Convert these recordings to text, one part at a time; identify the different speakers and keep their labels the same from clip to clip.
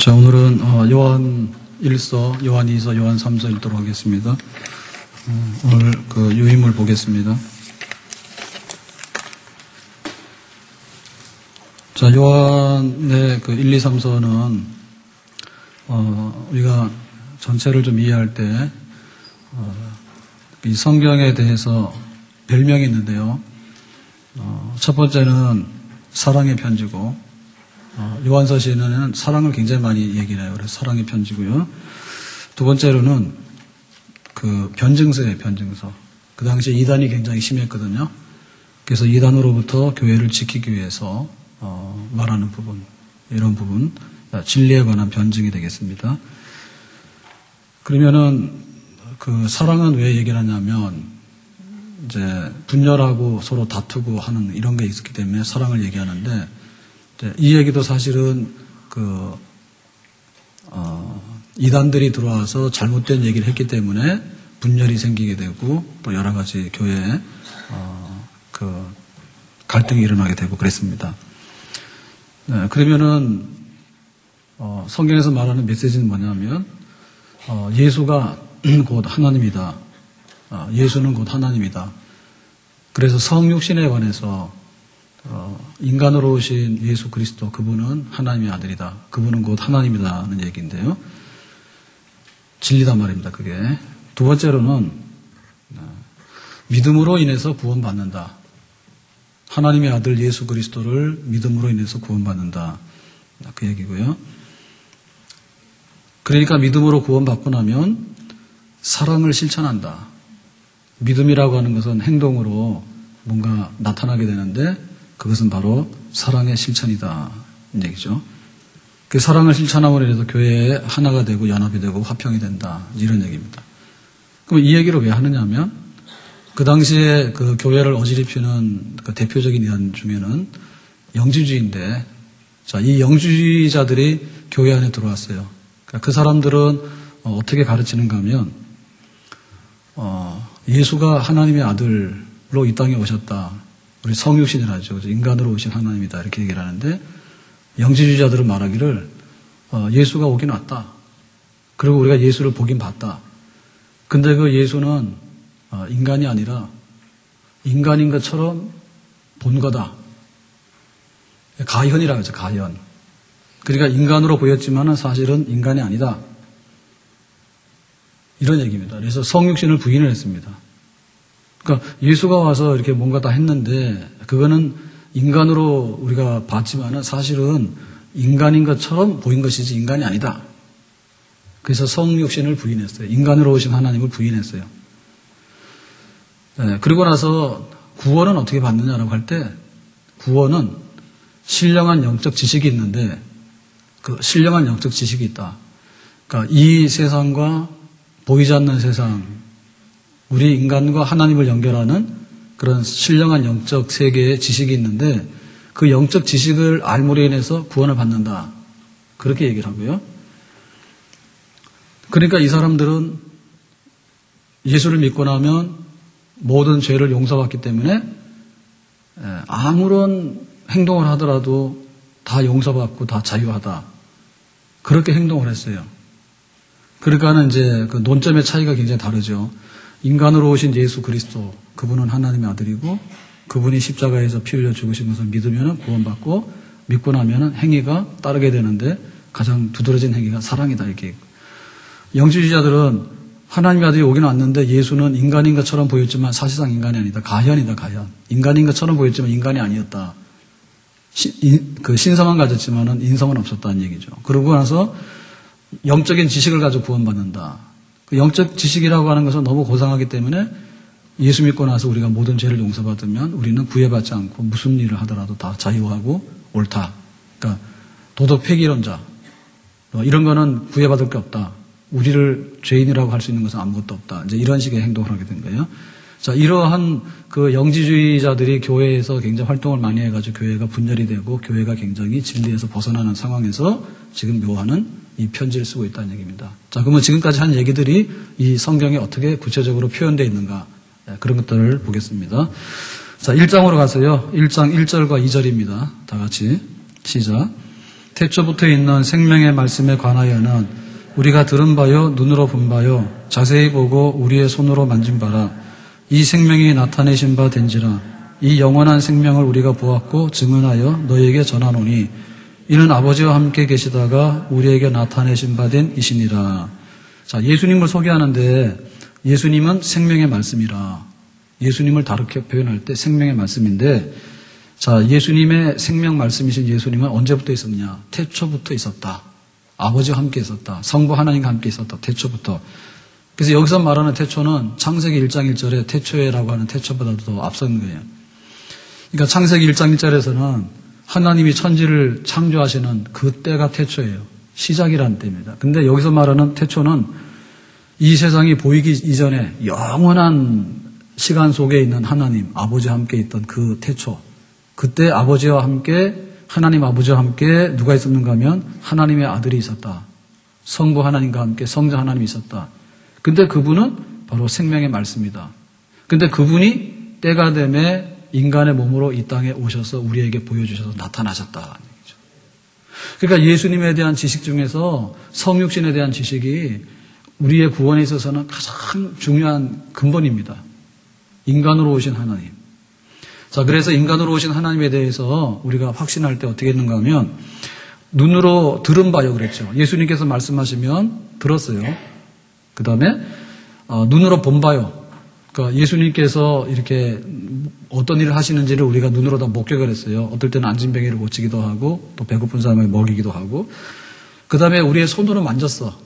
Speaker 1: 자, 오늘은 요한 1서, 요한 2서, 요한 3서 읽도록 하겠습니다. 오늘 그 유인물 보겠습니다. 자, 요한의 그 1, 2, 3서는 우리가 전체를 좀 이해할 때 이 성경에 대해서 별명이 있는데요. 첫 번째는 사랑의 편지고, 요한서신은 사랑을 굉장히 많이 얘기를 해요. 그래서 사랑의 편지고요. 두 번째로는 그 변증서예요, 변증서. 그 당시에 이단이 굉장히 심했거든요. 그래서 이단으로부터 교회를 지키기 위해서 말하는 부분, 이런 부분, 진리에 관한 변증이 되겠습니다. 그러면은 그 사랑은 왜 얘기를 하냐면, 이제 분열하고 서로 다투고 하는 이런 게 있었기 때문에 사랑을 얘기하는데, 이 얘기도 사실은 이단들이 들어와서 잘못된 얘기를 했기 때문에 분열이 생기게 되고 또 여러 가지 교회에 갈등이 일어나게 되고 그랬습니다. 네, 그러면은 성경에서 말하는 메시지는 뭐냐면 예수가 곧 하나님이다. 예수는 곧 하나님이다. 그래서 성육신에 관해서 인간으로 오신 예수 그리스도, 그분은 하나님의 아들이다. 그분은 곧 하나님이다는 얘기인데요. 진리단 말입니다, 그게. 두 번째로는 믿음으로 인해서 구원받는다. 하나님의 아들 예수 그리스도를 믿음으로 인해서 구원받는다. 그 얘기고요. 그러니까 믿음으로 구원받고 나면 사랑을 실천한다. 믿음이라고 하는 것은 행동으로 뭔가 나타나게 되는데 그것은 바로 사랑의 실천이다. 이 얘기죠. 그 사랑을 실천함으로 인해서 교회에 하나가 되고 연합이 되고 화평이 된다. 이런 얘기입니다. 그럼 이 얘기를 왜 하느냐면 그 당시에 그 교회를 어지럽히는 그 대표적인 이단 중에는 영지주의인데, 자, 이 영지주의자들이 교회 안에 들어왔어요. 그러니까 그 사람들은 어떻게 가르치는가 하면 예수가 하나님의 아들로 이 땅에 오셨다. 우리 성육신이라 하죠. 인간으로 오신 하나님이다. 이렇게 얘기를 하는데 영지주의자들은 말하기를 예수가 오긴 왔다. 그리고 우리가 예수를 보긴 봤다. 근데 그 예수는 인간이 아니라 인간인 것처럼 본 거다. 가현이라고 하죠. 가현. 그러니까 인간으로 보였지만은 사실은 인간이 아니다. 이런 얘기입니다. 그래서 성육신을 부인을 했습니다. 그러니까 예수가 와서 이렇게 뭔가 다 했는데 그거는 인간으로 우리가 봤지만은 사실은 인간인 것처럼 보인 것이지 인간이 아니다. 그래서 성육신을 부인했어요. 인간으로 오신 하나님을 부인했어요. 네, 그리고 나서 구원은 어떻게 받느냐라고 할 때 구원은 신령한 영적 지식이 있는데 그 신령한 영적 지식이 있다. 그러니까 이 세상과 보이지 않는 세상, 우리 인간과 하나님을 연결하는 그런 신령한 영적 세계의 지식이 있는데 그 영적 지식을 알므로 인해서 구원을 받는다. 그렇게 얘기를 하고요. 그러니까 이 사람들은 예수를 믿고 나면 모든 죄를 용서받기 때문에 아무런 행동을 하더라도 다 용서받고 다 자유하다. 그렇게 행동을 했어요. 그러니까는 이제 그 논점의 차이가 굉장히 다르죠. 인간으로 오신 예수 그리스도, 그분은 하나님의 아들이고 그분이 십자가에서 피 흘려 죽으신 것을 믿으면 구원받고 믿고 나면 행위가 따르게 되는데 가장 두드러진 행위가 사랑이다. 이렇게. 영지주의자들은 하나님의 아들이 오긴 왔는데 예수는 인간인 것처럼 보였지만 사실상 인간이 아니다. 가현이다. 가현. 인간인 것처럼 보였지만 인간이 아니었다. 그 신성은 가졌지만은 인성은 없었다는 얘기죠. 그러고 나서 영적인 지식을 가지고 구원받는다. 그 영적 지식이라고 하는 것은 너무 고상하기 때문에 예수 믿고 나서 우리가 모든 죄를 용서받으면 우리는 구애받지 않고 무슨 일을 하더라도 다 자유하고 옳다. 그러니까 도덕 폐기론자 이런 거는 구애받을 게 없다. 우리를 죄인이라고 할 수 있는 것은 아무것도 없다. 이제 이런 식의 행동을 하게 된 거예요. 자, 이러한 그 영지주의자들이 교회에서 굉장히 활동을 많이 해가지고 교회가 분열이 되고 교회가 굉장히 진리에서 벗어나는 상황에서 지금 요한은 이 편지를 쓰고 있다는 얘기입니다. 자, 그러면 지금까지 한 얘기들이 이 성경에 어떻게 구체적으로 표현되어 있는가, 그런 것들을 보겠습니다. 자, 1장으로 가서요. 1장 1절과 2절입니다. 다 같이 시작. 태초부터 있는 생명의 말씀에 관하여는 우리가 들은 바요 눈으로 본 바요 자세히 보고 우리의 손으로 만진 바라. 이 생명이 나타내신 바 된지라. 이 영원한 생명을 우리가 보았고 증언하여 너희에게 전하노니 이는 아버지와 함께 계시다가 우리에게 나타내신 바 된 이시니라. 자, 예수님을 소개하는데 예수님은 생명의 말씀이라. 예수님을 다르게 표현할 때 생명의 말씀인데, 자, 예수님의 생명 말씀이신 예수님은 언제부터 있었냐? 태초부터 있었다. 아버지와 함께 있었다. 성부 하나님과 함께 있었다. 태초부터. 그래서 여기서 말하는 태초는 창세기 1장 1절에 태초에라고 하는 태초보다도 더 앞선 거예요. 그러니까 창세기 1장 1절에서는 하나님이 천지를 창조하시는 그때가 태초예요. 시작이라는 때입니다. 근데 여기서 말하는 태초는 이 세상이 보이기 이전에 영원한 시간 속에 있는 하나님, 아버지와 함께 있던 그 태초. 그때 아버지와 함께, 하나님 아버지와 함께 누가 있었는가 하면 하나님의 아들이 있었다. 성부 하나님과 함께 성자 하나님이 있었다. 근데 그분은 바로 생명의 말씀이다. 근데 그분이 때가 되매 인간의 몸으로 이 땅에 오셔서 우리에게 보여주셔서 나타나셨다는 얘기죠. 그러니까 예수님에 대한 지식 중에서 성육신에 대한 지식이 우리의 구원에 있어서는 가장 중요한 근본입니다. 인간으로 오신 하나님. 자, 그래서 인간으로 오신 하나님에 대해서 우리가 확신할 때 어떻게 했는가 하면 눈으로 들은 바요 그랬죠. 예수님께서 말씀하시면 들었어요. 그 다음에 눈으로 본 바요. 그러니까 예수님께서 이렇게 어떤 일을 하시는지를 우리가 눈으로 다 목격을 했어요. 어떨 때는 안진뱅이를 고치기도 하고 또 배고픈 사람을 먹이기도 하고 그 다음에 우리의 손으로 만졌어.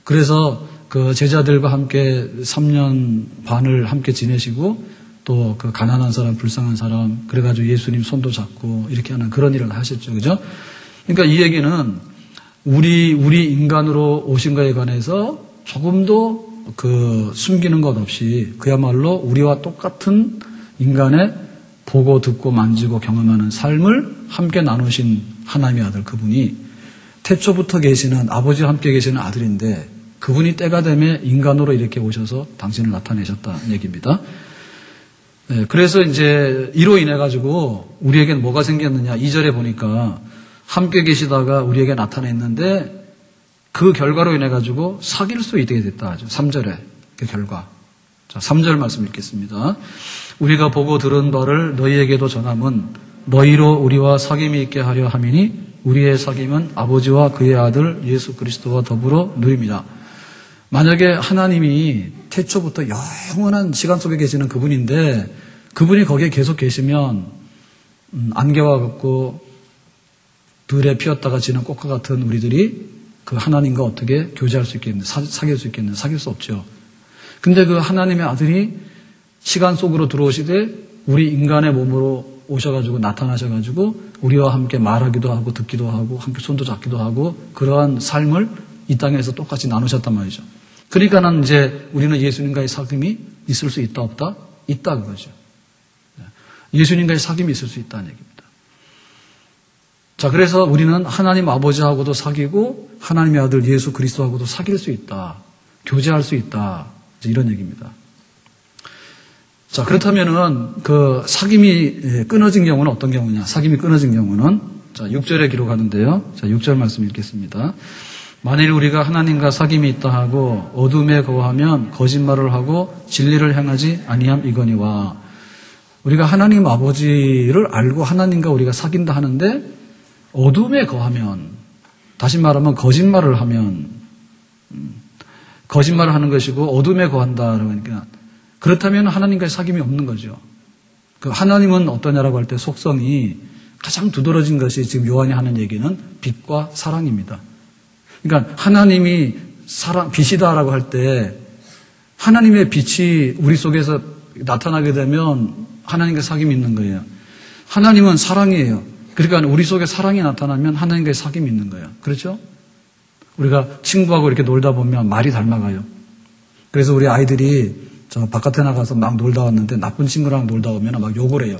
Speaker 1: 그래서 그 제자들과 함께 3년 반을 함께 지내시고 또 그 가난한 사람, 불쌍한 사람 그래가지고 예수님 손도 잡고 이렇게 하는 그런 일을 하셨죠. 그죠? 그러니까 이 얘기는 우리 인간으로 오신 것에 관해서 조금도 숨기는 것 없이 그야말로 우리와 똑같은 인간의 보고 듣고 만지고 경험하는 삶을 함께 나누신 하나님의 아들 그분이 태초부터 계시는 아버지와 함께 계시는 아들인데 그분이 때가 되면 인간으로 이렇게 오셔서 당신을 나타내셨다는 얘기입니다. 네, 그래서 이제 이로 인해 가지고 우리에게는 뭐가 생겼느냐 2절에 보니까 함께 계시다가 우리에게 나타냈는데 그 결과로 인해 가지고 사귈 수 있게 됐다 하죠. 3절에 그 결과. 자, 3절 말씀 읽겠습니다. 우리가 보고 들은 바를 너희에게도 전함은 너희로 우리와 사귐이 있게 하려 함이니 우리의 사귐은 아버지와 그의 아들 예수 그리스도와 더불어 누립니다. 만약에 하나님이 태초부터 영원한 시간 속에 계시는 그분인데 그분이 거기에 계속 계시면 안개와 같고 들에 피었다가 지는 꽃과 같은 우리들이 그 하나님과 어떻게 교제할 수 있겠느냐, 사귈 수 있겠느냐, 사귈 수 없죠. 근데 그 하나님의 아들이 시간 속으로 들어오시되 우리 인간의 몸으로 오셔가지고 나타나셔가지고 우리와 함께 말하기도 하고 듣기도 하고 함께 손도 잡기도 하고 그러한 삶을 이 땅에서 똑같이 나누셨단 말이죠. 그러니까는 이제 우리는 예수님과의 사귐이 있을 수 있다 없다? 있다 그거죠. 예수님과의 사귐이 있을 수 있다는 얘기입니다. 자, 그래서 우리는 하나님 아버지하고도 사귀고 하나님의 아들 예수 그리스도하고도 사귈 수 있다. 교제할 수 있다. 이런 얘기입니다. 자, 그렇다면은 그 사귐이 끊어진 경우는 어떤 경우냐? 사귐이 끊어진 경우는 자, 6절에 기록하는데요. 자, 6절 말씀 읽겠습니다. 만일 우리가 하나님과 사귐이 있다 하고 어둠에 거하면 거짓말을 하고 진리를 행하지 아니함 이거니와. 우리가 하나님 아버지를 알고 하나님과 우리가 사귄다 하는데 어둠에 거하면, 다시 말하면 거짓말을 하면, 거짓말을 하는 것이고 어둠에 거한다 그러니까 그렇다면 하나님과의 사귐이 없는 거죠. 그 하나님은 어떠냐라고 할 때 속성이 가장 두드러진 것이 지금 요한이 하는 얘기는 빛과 사랑입니다. 그러니까 하나님이 빛이다라고 할 때 하나님의 빛이 우리 속에서 나타나게 되면 하나님과 사귐이 있는 거예요. 하나님은 사랑이에요. 그러니까 우리 속에 사랑이 나타나면 하나님과의 사귐이 있는 거예요. 그렇죠? 우리가 친구하고 이렇게 놀다 보면 말이 닮아가요. 그래서 우리 아이들이 저 바깥에 나가서 막 놀다 왔는데 나쁜 친구랑 놀다 오면 막 욕을 해요.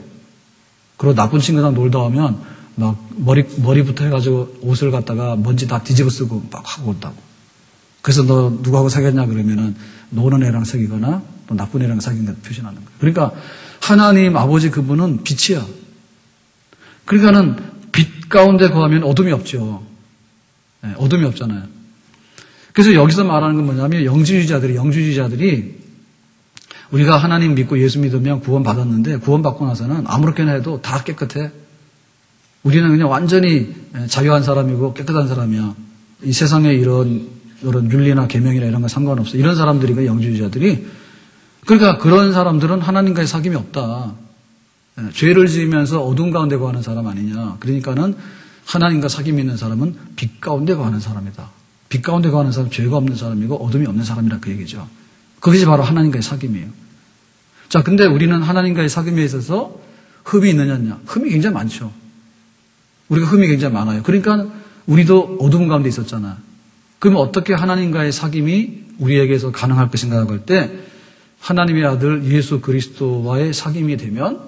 Speaker 1: 그리고 나쁜 친구랑 놀다 오면 막 머리부터 해가지고 옷을 갖다가 먼지 다 뒤집어 쓰고 막 하고 온다고. 그래서 너 누구하고 사귀었냐 그러면은 노는 애랑 사귀거나 또 나쁜 애랑 사귄 걸 표현하는 거예요. 그러니까 하나님 아버지 그분은 빛이야. 그러니까는 빛 가운데 거하면 어둠이 없죠. 네, 어둠이 없잖아요. 그래서 여기서 말하는 건 뭐냐면 영주주의자들이 우리가 하나님 믿고 예수 믿으면 구원받았는데 구원받고 나서는 아무렇게나 해도 다 깨끗해. 우리는 그냥 완전히 자유한 사람이고 깨끗한 사람이야. 이 세상에 이런 윤리나 계명이나 이런 거 상관없어. 이런 사람들이 영주주의자들이. 그러니까 그런 사람들은 하나님과의 사귐이 없다. 죄를 지으면서 어둠 가운데 거하는 사람 아니냐. 그러니까는 하나님과 사귐이 있는 사람은 빛 가운데 거하는 사람이다. 빛 가운데 거하는 사람은 죄가 없는 사람이고 어둠이 없는 사람이라 그 얘기죠. 그것이 바로 하나님과의 사귐이에요. 자, 근데 우리는 하나님과의 사귐에 있어서 흠이 있느냐? 흠이 굉장히 많죠. 우리가 흠이 굉장히 많아요. 그러니까 우리도 어둠 가운데 있었잖아. 그러면 어떻게 하나님과의 사귐이 우리에게서 가능할 것인가 할 때 하나님의 아들 예수 그리스도와의 사귐이 되면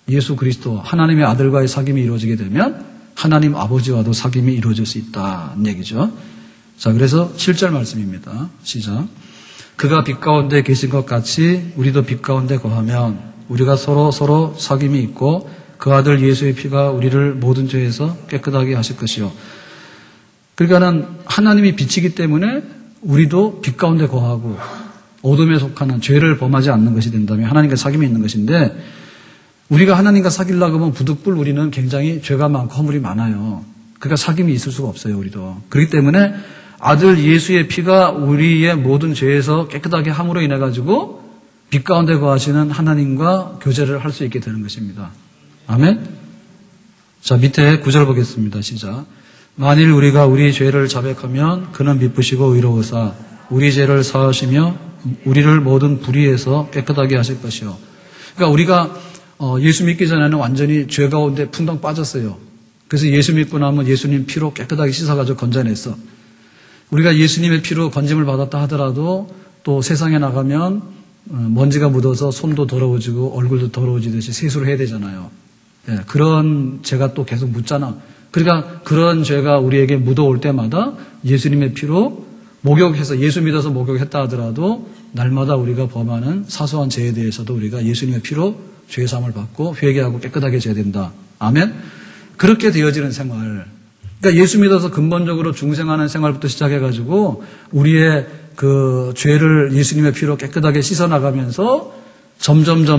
Speaker 1: 예수 그리스도 하나님의 아들과의 사귐이 이루어지게 되면 하나님 아버지와도 사귐이 이루어질 수 있다는 얘기죠. 자, 그래서 7절 말씀입니다. 시작. 그가 빛 가운데 계신 것 같이 우리도 빛 가운데 거하면 우리가 서로 사귐이 있고 그 아들 예수의 피가 우리를 모든 죄에서 깨끗하게 하실 것이요. 그러니까는 하나님이 빛이기 때문에 우리도 빛 가운데 거하고 어둠에 속하는 죄를 범하지 않는 것이 된다면 하나님과 사귐이 있는 것인데 우리가 하나님과 사귀려고 하면 부득불 우리는 굉장히 죄가 많고 허물이 많아요. 그러니까 사귐이 있을 수가 없어요, 우리도. 그렇기 때문에 아들 예수의 피가 우리의 모든 죄에서 깨끗하게 함으로 인해 가지고 빛 가운데 거하시는 하나님과 교제를 할 수 있게 되는 것입니다. 아멘? 자, 밑에 9절 보겠습니다. 시작. 만일 우리가 우리 죄를 자백하면 그는 미쁘시고 의로우사 우리 죄를 사하시며 우리를 모든 불의에서 깨끗하게 하실 것이요. 그러니까 우리가 예수 믿기 전에는 완전히 죄 가운데 풍덩 빠졌어요. 그래서 예수 믿고 나면 예수님 피로 깨끗하게 씻어가지고 건져냈어. 우리가 예수님의 피로 건짐을 받았다 하더라도 또 세상에 나가면 먼지가 묻어서 손도 더러워지고 얼굴도 더러워지듯이 세수를 해야 되잖아요. 예, 그런 죄가 또 계속 묻잖아. 그러니까 그런 죄가 우리에게 묻어올 때마다 예수님의 피로 목욕해서 예수 믿어서 목욕했다 하더라도 날마다 우리가 범하는 사소한 죄에 대해서도 우리가 예수님의 피로 죄사함을 받고 회개하고 깨끗하게 해야 된다. 아멘? 그렇게 되어지는 생활. 그러니까 예수 믿어서 근본적으로 중생하는 생활부터 시작해가지고 우리의 그 죄를 예수님의 피로 깨끗하게 씻어나가면서 점점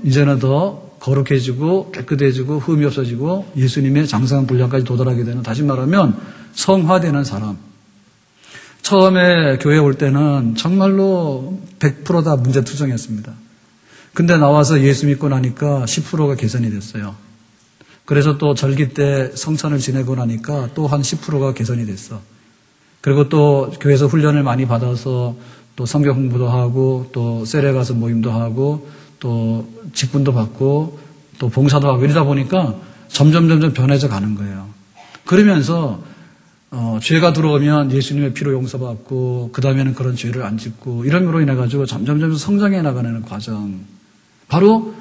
Speaker 1: 이제는 더 거룩해지고 깨끗해지고 흠이 없어지고 예수님의 장성한 분량까지 도달하게 되는, 다시 말하면 성화되는 사람. 처음에 교회 올 때는 정말로 100% 다 문제투성이었습니다. 근데 나와서 예수 믿고 나니까 10%가 개선이 됐어요. 그래서 또 절기 때 성찬을 지내고 나니까 또 한 10%가 개선이 됐어. 그리고 또 교회에서 훈련을 많이 받아서 또 성경 공부도 하고 또 셀에 가서 모임도 하고 또 직분도 받고 또 봉사도 하고 이러다 보니까 점점 변해져 가는 거예요. 그러면서 죄가 들어오면 예수님의 피로 용서받고 그 다음에는 그런 죄를 안 짓고 이런 으로 인해 가지고 점점 성장해 나가는 과정. 바로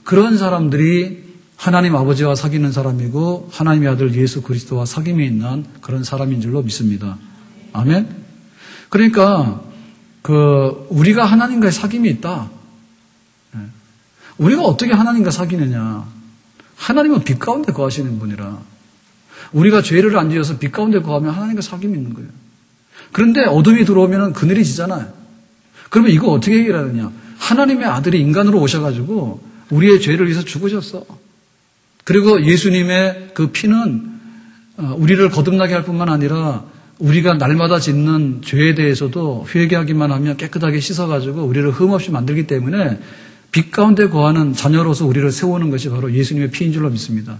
Speaker 1: 그런 사람들이 하나님 아버지와 사귀는 사람이고 하나님의 아들 예수 그리스도와 사귐이 있는 그런 사람인 줄로 믿습니다. 아멘? 그러니까 우리가 하나님과의 사귐이 있다. 우리가 어떻게 하나님과 사귀느냐. 하나님은 빛 가운데 거하시는 분이라. 우리가 죄를 안 지어서 빛 가운데 거하면 하나님과 사귐이 있는 거예요. 그런데 어둠이 들어오면 그늘이 지잖아요. 그러면 이거 어떻게 해결하느냐. 하나님의 아들이 인간으로 오셔가지고 우리의 죄를 위해서 죽으셨어. 그리고 예수님의 그 피는 우리를 거듭나게 할 뿐만 아니라 우리가 날마다 짓는 죄에 대해서도 회개하기만 하면 깨끗하게 씻어가지고 우리를 흠없이 만들기 때문에 빛 가운데 거하는 자녀로서 우리를 세우는 것이 바로 예수님의 피인 줄로 믿습니다.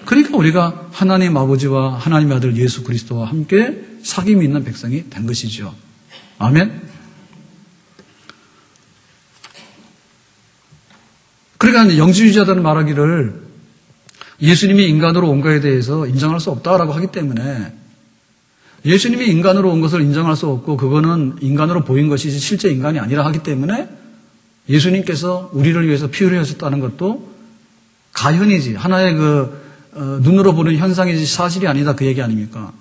Speaker 1: 그러니까 우리가 하나님 아버지와 하나님의 아들 예수 그리스도와 함께 사귐이 있는 백성이 된 것이죠. 아멘? 그러니까 영주주의자들은 말하기를 예수님이 인간으로 온 것에 대해서 인정할 수 없다라고 하기 때문에 예수님이 인간으로 온 것을 인정할 수 없고 그거는 인간으로 보인 것이지 실제 인간이 아니라 하기 때문에 예수님께서 우리를 위해서 피 흘리셨다는 것도 가현이지 하나의 눈으로 보는 현상이지 사실이 아니다 그 얘기 아닙니까?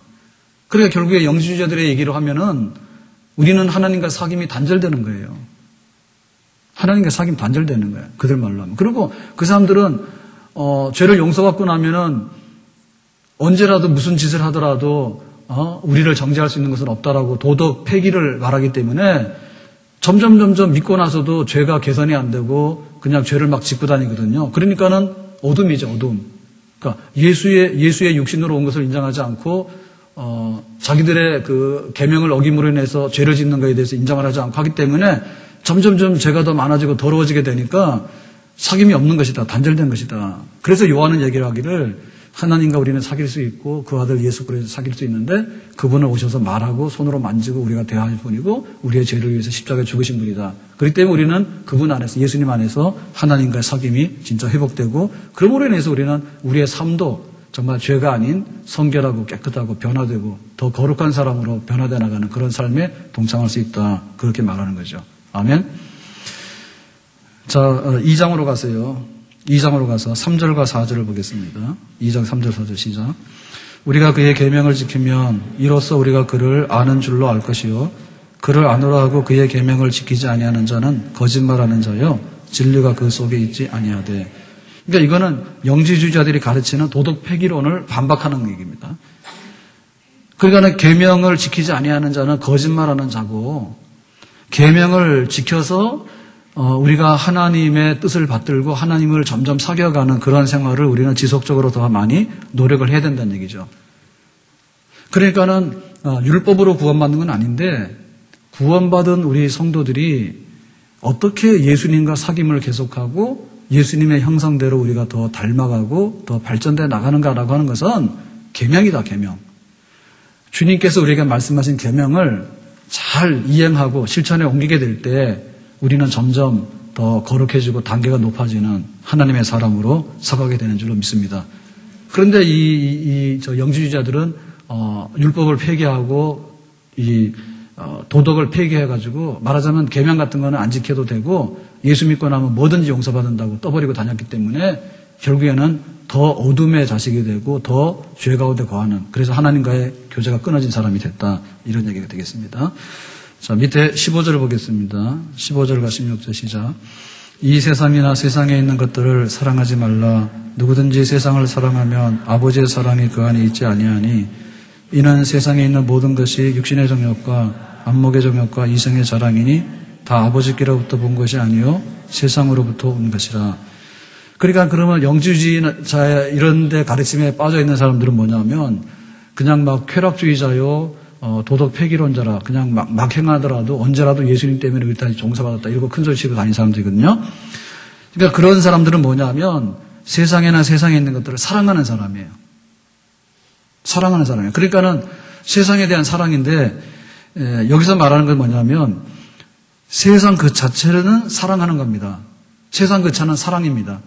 Speaker 1: 그러니까 결국에 영주주의자들의 얘기로 하면은 우리는 하나님과 사귐이 단절되는 거예요. 하나님과 사귐 단절되는 거예요. 그들 말로 하면. 그리고 그 사람들은 죄를 용서받고 나면은 언제라도 무슨 짓을 하더라도 우리를 정죄할 수 있는 것은 없다라고 도덕 폐기를 말하기 때문에 점점 믿고 나서도 죄가 개선이 안 되고 그냥 죄를 막 짓고 다니거든요. 그러니까는 어둠이죠, 어둠. 그러니까 예수의 육신으로 온 것을 인정하지 않고 자기들의 그 계명을 어김으로 인해서 죄를 짓는 것에 대해서 인정을 하지 않고 하기 때문에 점점 죄가 더 많아지고 더러워지게 되니까 사귐이 없는 것이다, 단절된 것이다. 그래서 요한은 얘기를 하기를 하나님과 우리는 사귈 수 있고 그 아들 예수 그리스도 사귈 수 있는데 그분을 오셔서 말하고 손으로 만지고 우리가 대할 뿐이고 우리의 죄를 위해서 십자가에 죽으신 분이다. 그렇기 때문에 우리는 그분 안에서, 예수님 안에서 하나님과의 사귐이 진짜 회복되고 그러므로 인해서 우리는 우리의 삶도 정말 죄가 아닌 성결하고 깨끗하고 변화되고 더 거룩한 사람으로 변화되어 나가는 그런 삶에 동참할 수 있다. 그렇게 말하는 거죠. 아멘. 자, 2장으로 가세요. 2장으로 가서 3절과 4절을 보겠습니다. 2장 3절 4절 시작. 우리가 그의 계명을 지키면 이로써 우리가 그를 아는 줄로 알 것이요 그를 아노라 하고 그의 계명을 지키지 아니하는 자는 거짓말하는 자요 진리가 그 속에 있지 아니하되. 그러니까 이거는 영지주의자들이 가르치는 도덕 폐기론을 반박하는 얘기입니다. 그러니까 계명을 지키지 아니하는 자는 거짓말하는 자고 계명을 지켜서 우리가 하나님의 뜻을 받들고 하나님을 점점 사귀어가는 그런 생활을 우리는 지속적으로 더 많이 노력을 해야 된다는 얘기죠. 그러니까는 율법으로 구원받는 건 아닌데 구원받은 우리 성도들이 어떻게 예수님과 사귐을 계속하고 예수님의 형상대로 우리가 더 닮아가고 더 발전돼 나가는가라고 하는 것은 계명이다, 계명. 주님께서 우리에게 말씀하신 계명을 잘 이행하고 실천에 옮기게 될 때 우리는 점점 더 거룩해지고 단계가 높아지는 하나님의 사람으로 서가게 되는 줄로 믿습니다. 그런데 저 영지주의자들은 율법을 폐기하고 도덕을 폐기해가지고 말하자면 계명 같은 거는 안 지켜도 되고 예수 믿고 나면 뭐든지 용서받는다고 떠버리고 다녔기 때문에 결국에는 더 어둠의 자식이 되고 더 죄 가운데 거하는, 그래서 하나님과의 교제가 끊어진 사람이 됐다, 이런 얘기가 되겠습니다. 자, 밑에 15절을 보겠습니다. 15절과 16절 시작. 이 세상이나 세상에 있는 것들을 사랑하지 말라. 누구든지 세상을 사랑하면 아버지의 사랑이 그 안에 있지 아니하니 이는 세상에 있는 모든 것이 육신의 정욕과 안목의 정욕과 이성의 자랑이니 다 아버지께로부터 본 것이 아니요 세상으로부터 온 것이라. 그러니까 그러면 영지주의자 이런 데 가르침에 빠져 있는 사람들은 뭐냐면 그냥 막 쾌락주의자요, 도덕 폐기론자라, 그냥 막 행하더라도 언제라도 예수님 때문에 일단 종사받았다 이러고 큰소리 치고 다니는 사람들이거든요. 그러니까 그런 사람들은 뭐냐면 세상에나 세상에 있는 것들을 사랑하는 사람이에요. 사랑하는 사람이에요. 그러니까는 세상에 대한 사랑인데 여기서 말하는 건 뭐냐면 세상 그 자체는 사랑하는 겁니다. 세상 그 자체는 사랑입니다.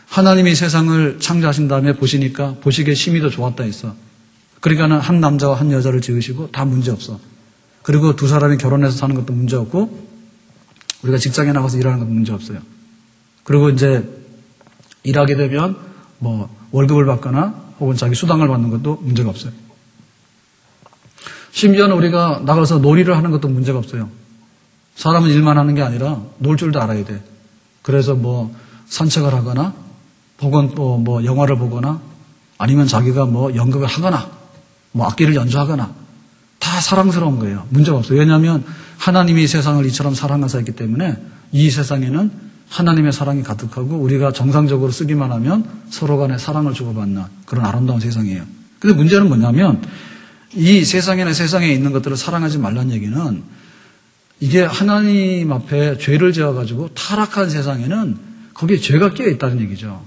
Speaker 1: 하나님이 세상을 창조하신 다음에 보시니까 보시기에 심히 더 좋았다 했어. 그러니까는 한 남자와 한 여자를 지으시고 다 문제 없어. 그리고 두 사람이 결혼해서 사는 것도 문제 없고 우리가 직장에 나가서 일하는 것도 문제 없어요. 그리고 이제 일하게 되면 뭐 월급을 받거나 혹은 자기 수당을 받는 것도 문제가 없어요. 심지어는 우리가 나가서 놀이를 하는 것도 문제가 없어요. 사람은 일만 하는 게 아니라 놀 줄도 알아야 돼. 그래서 뭐 산책을 하거나 혹은 또 뭐 영화를 보거나 아니면 자기가 뭐 연극을 하거나 뭐 악기를 연주하거나 다 사랑스러운 거예요. 문제가 없어요. 왜냐하면 하나님이 세상을 이처럼 사랑하셨기 때문에 이 세상에는 하나님의 사랑이 가득하고 우리가 정상적으로 쓰기만 하면 서로 간에 사랑을 주고받는 그런 아름다운 세상이에요. 근데 문제는 뭐냐면 이 세상에나 세상에 있는 것들을 사랑하지 말라는 얘기는 이게 하나님 앞에 죄를 지어가지고 타락한 세상에는 거기에 죄가 끼어 있다는 얘기죠.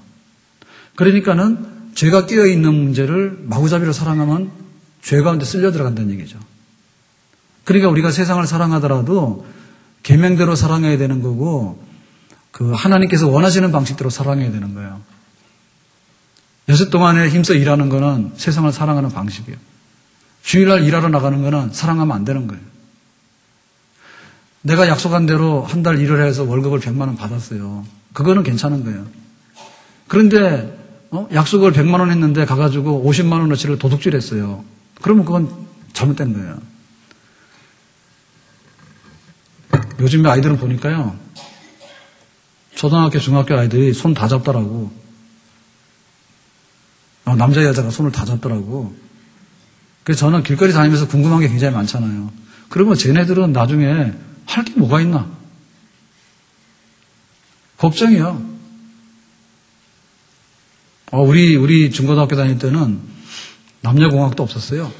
Speaker 1: 그러니까는 죄가 끼어 있는 문제를 마구잡이로 사랑하면 죄 가운데 쓸려 들어간다는 얘기죠. 그러니까 우리가 세상을 사랑하더라도 계명대로 사랑해야 되는 거고 그 하나님께서 원하시는 방식대로 사랑해야 되는 거예요. 여섯 동안에 힘써 일하는 거는 세상을 사랑하는 방식이에요. 주일날 일하러 나가는 거는 사랑하면 안 되는 거예요. 내가 약속한 대로 한 달 일을 해서 월급을 100만 원 받았어요. 그거는 괜찮은 거예요. 그런데 약속을 100만 원 했는데 가가지고 50만 원어치를 도둑질했어요. 그러면 그건 잘못된 거예요. 요즘에 아이들은 보니까요, 초등학교, 중학교 아이들이 손 다 잡더라고. 남자 여자가 손을 다 잡더라고. 그래서 저는 길거리 다니면서 궁금한 게 굉장히 많잖아요. 그러면 쟤네들은 나중에 할 게 뭐가 있나? 걱정이요. 우리 중고등학교 다닐 때는 남녀공학도 없었어요.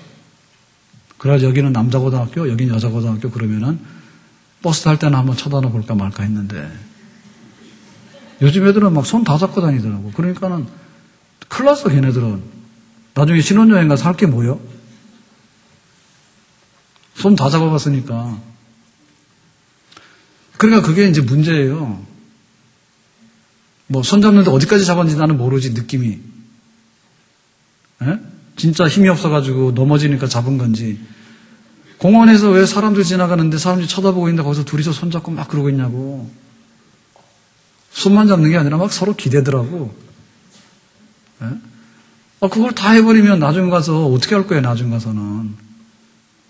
Speaker 1: 그래서 여기는 남자고등학교, 여기는 여자고등학교 그러면은 버스 탈 때는 한번 쳐다나 볼까 말까 했는데 요즘 애들은 막 손 다 잡고 다니더라고. 그러니까는 큰일 났어, 걔네들은. 나중에 신혼여행 가서 할 게 뭐요? 손 다 잡아봤으니까. 그러니까 그게 이제 문제예요. 손 잡는데 어디까지 잡았는지 나는 모르지, 느낌이. 에? 진짜 힘이 없어가지고 넘어지니까 잡은 건지. 공원에서 왜 사람들 지나가는데 사람들이 쳐다보고 있는데 거기서 둘이서 손 잡고 막 그러고 있냐고. 손만 잡는 게 아니라 막 서로 기대더라고. 에? 그걸 다 해버리면 나중에 가서 어떻게 할 거예요, 나중에 가서는.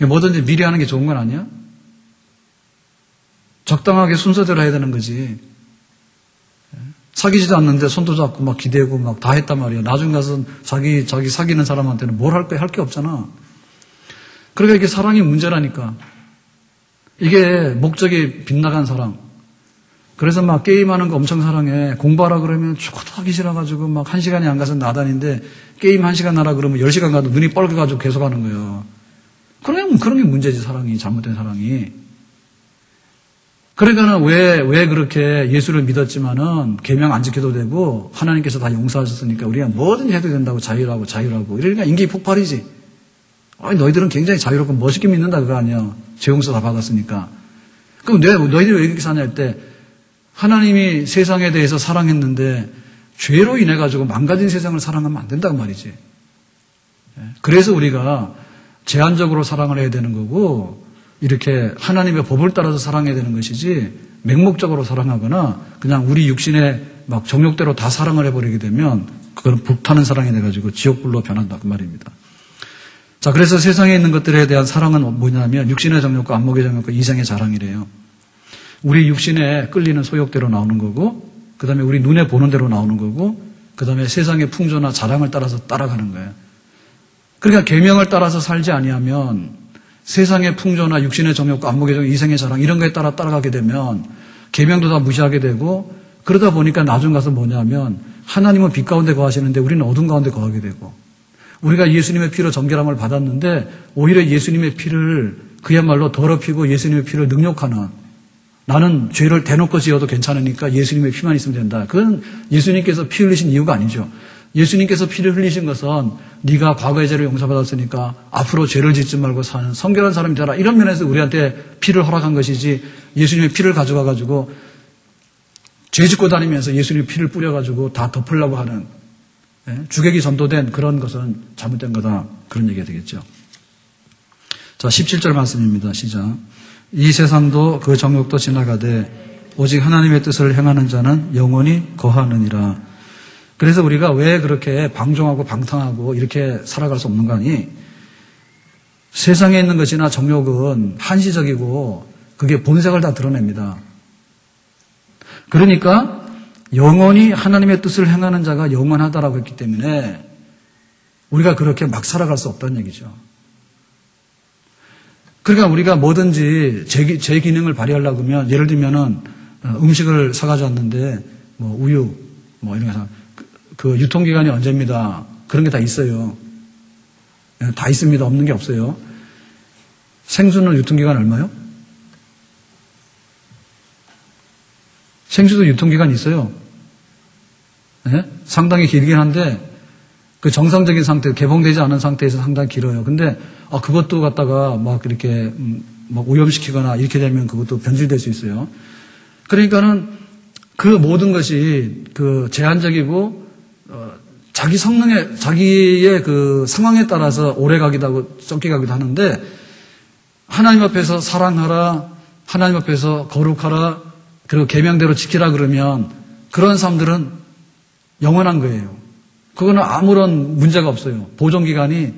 Speaker 1: 뭐든지 미리 하는 게 좋은 건 아니야? 적당하게 순서대로 해야 되는 거지. 사귀지도 않는데 손도 잡고 막 기대고 막 다 했단 말이야. 나중에 가서 자기 사귀는 사람한테는 뭘 할 거야? 할 게 없잖아. 그러니까 이게 사랑이 문제라니까. 이게 목적이 빗나간 사랑. 그래서 막 게임하는 거 엄청 사랑해. 공부하라 그러면 죽어도 하기 싫어가지고 막 1시간이 안 가서 나다니는데 게임 1시간 하라 그러면 10시간 가도 눈이 뻘개가지고 계속 하는 거예요. 그런 게 문제지, 사랑이. 잘못된 사랑이. 그러니까는 왜 그렇게 예수를 믿었지만은 계명 안 지켜도 되고 하나님께서 다 용서하셨으니까 우리가 뭐든지 해도 된다고 자유라고. 이러니까 인기 폭발이지. 너희들은 굉장히 자유롭고 멋있게 믿는다 그거 아니야. 죄 용서 다 받았으니까. 그럼 너희들이 왜 이렇게 사냐 할 때 하나님이 세상에 대해서 사랑했는데 죄로 인해 가지고 망가진 세상을 사랑하면 안 된다고 말이지. 그래서 우리가 제한적으로 사랑을 해야 되는 거고 이렇게 하나님의 법을 따라서 사랑해야 되는 것이지 맹목적으로 사랑하거나 그냥 우리 육신의 막 정욕대로 다 사랑을 해버리게 되면 그건 불타는 사랑이 돼가지고 지옥불로 변한다 그 말입니다. 자, 그래서 세상에 있는 것들에 대한 사랑은 뭐냐면 육신의 정욕과 안목의 정욕과 이생의 자랑이래요. 우리 육신에 끌리는 소욕대로 나오는 거고 그 다음에 우리 눈에 보는 대로 나오는 거고 그 다음에 세상의 풍조나 자랑을 따라서 따라가는 거예요. 그러니까 계명을 따라서 살지 아니하면 세상의 풍조나 육신의 정욕과 안목의 정욕, 이생의 자랑 이런 거에 따라가게 되면 계명도 다 무시하게 되고 그러다 보니까 나중 가서 뭐냐면 하나님은 빛 가운데 거하시는데 우리는 어둠 가운데 거하게 되고 우리가 예수님의 피로 정결함을 받았는데 오히려 예수님의 피를 그야말로 더럽히고 예수님의 피를 능욕하는 나는 죄를 대놓고 지어도 괜찮으니까 예수님의 피만 있으면 된다. 그건 예수님께서 피 흘리신 이유가 아니죠. 예수님께서 피를 흘리신 것은 네가 과거의 죄를 용서받았으니까 앞으로 죄를 짓지 말고 사는 성결한 사람이 되라. 이런 면에서 우리한테 피를 허락한 것이지 예수님의 피를 가져가가지고 죄 짓고 다니면서 예수님의 피를 뿌려가지고 다 덮으려고 하는 주객이 전도된 그런 것은 잘못된 거다. 그런 얘기가 되겠죠. 자, 17절 말씀입니다. 시작. 이 세상도 그 정욕도 지나가되 오직 하나님의 뜻을 행하는 자는 영원히 거하느니라. 그래서 우리가 왜 그렇게 방종하고 방탕하고 이렇게 살아갈 수 없는 거 아니? 세상에 있는 것이나 정욕은 한시적이고 그게 본색을 다 드러냅니다. 그러니까 영원히 하나님의 뜻을 행하는 자가 영원하다라고 했기 때문에 우리가 그렇게 막 살아갈 수 없다는 얘기죠. 그러니까 우리가 뭐든지 제 기능을 발휘하려고 하면 예를 들면은 음식을 사가지 않는데 우유 이런 거 그 유통기간이 언제입니다. 그런 게 다 있어요. 다 있습니다. 없는 게 없어요. 생수는 유통기간 얼마요? 생수도 유통기간이 있어요. 네? 상당히 길긴 한데 그 정상적인 상태, 개봉되지 않은 상태에서 상당히 길어요. 근데 그것도 갖다가 막 이렇게 막 오염시키거나 이렇게 되면 그것도 변질될 수 있어요. 그러니까는 그 모든 것이 그 제한적이고 자기 성능에 자기의 그 상황에 따라서 오래 가기도 하고 적게 가기도 하는데 하나님 앞에서 사랑하라, 하나님 앞에서 거룩하라, 그리고 계명대로 지키라 그러면 그런 사람들은 영원한 거예요. 그거는 아무런 문제가 없어요. 보존기간이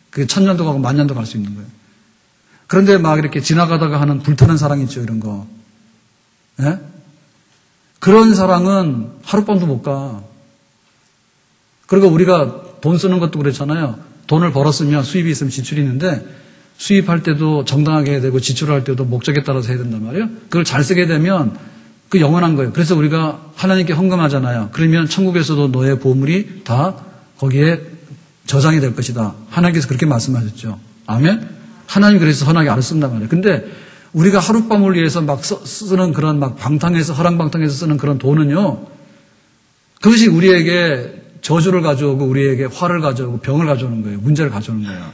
Speaker 1: 그 1000년도 가고 10,000년도 갈 수 있는 거예요. 그런데 막 이렇게 지나가다가 하는 불타는 사랑 있죠, 이런 거. 예? 그런 사랑은 하룻밤도 못 가. 그리고 우리가 돈 쓰는 것도 그렇잖아요. 돈을 벌었으면 수입이 있으면 지출이 있는데 수입할 때도 정당하게 해야 되고 지출할 때도 목적에 따라서 해야 된단 말이에요. 그걸 잘 쓰게 되면 그 영원한 거예요. 그래서 우리가 하나님께 헌금하잖아요. 그러면 천국에서도 너의 보물이 다 거기에 저장이 될 것이다. 하나님께서 그렇게 말씀하셨죠. 아멘? 하나님 그래서 선하게 알아쓴단 말이에요. 근데 우리가 하룻밤을 위해서 막 쓰는 그런 막 방탕해서, 허랑방탕해서 쓰는 그런 돈은요, 그것이 우리에게 저주를 가져오고 우리에게 화를 가져오고 병을 가져오는 거예요. 문제를 가져오는 거예요.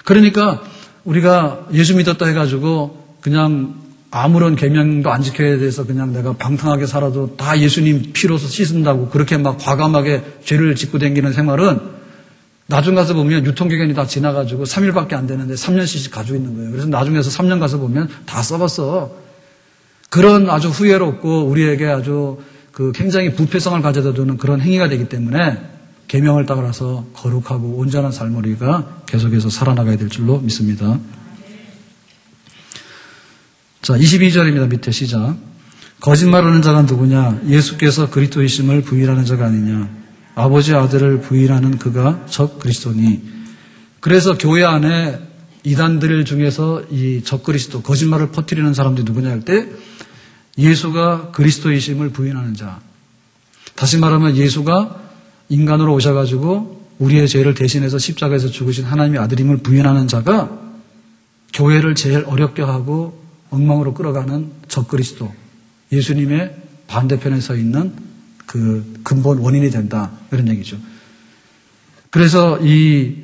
Speaker 1: 그러니까 우리가 예수 믿었다 해가지고 그냥 아무런 계명도 안 지켜야 돼서 그냥 내가 방탕하게 살아도 다 예수님 피로서 씻는다고 그렇게 막 과감하게 죄를 짓고 다니는 생활은 나중 가서 보면 유통기간이 다 지나가지고 3일밖에 안 되는데 3년씩 가지고 있는 거예요. 그래서 나중에서 3년 가서 보면 다 썩었어. 그런 아주 후회롭고 우리에게 아주 그 굉장히 부패성을 가져다 두는 그런 행위가 되기 때문에 계명을 따라서 거룩하고 온전한 삶을 우리가 계속해서 살아나가야 될 줄로 믿습니다. 자, 22절입니다. 밑에 시작. 거짓말하는 자가 누구냐? 예수께서 그리스도이심을 부인하는 자가 아니냐? 아버지의 아들을 부인하는 그가 적 그리스도니. 그래서 교회 안에 이단들 중에서 이 적 그리스도, 거짓말을 퍼뜨리는 사람들이 누구냐 할 때 예수가 그리스도이심을 부인하는 자. 다시 말하면 예수가 인간으로 오셔가지고 우리의 죄를 대신해서 십자가에서 죽으신 하나님의 아들임을 부인하는 자가 교회를 제일 어렵게 하고 엉망으로 끌어가는 적 그리스도, 예수님의 반대편에 서 있는 그 근본 원인이 된다. 이런 얘기죠. 그래서 이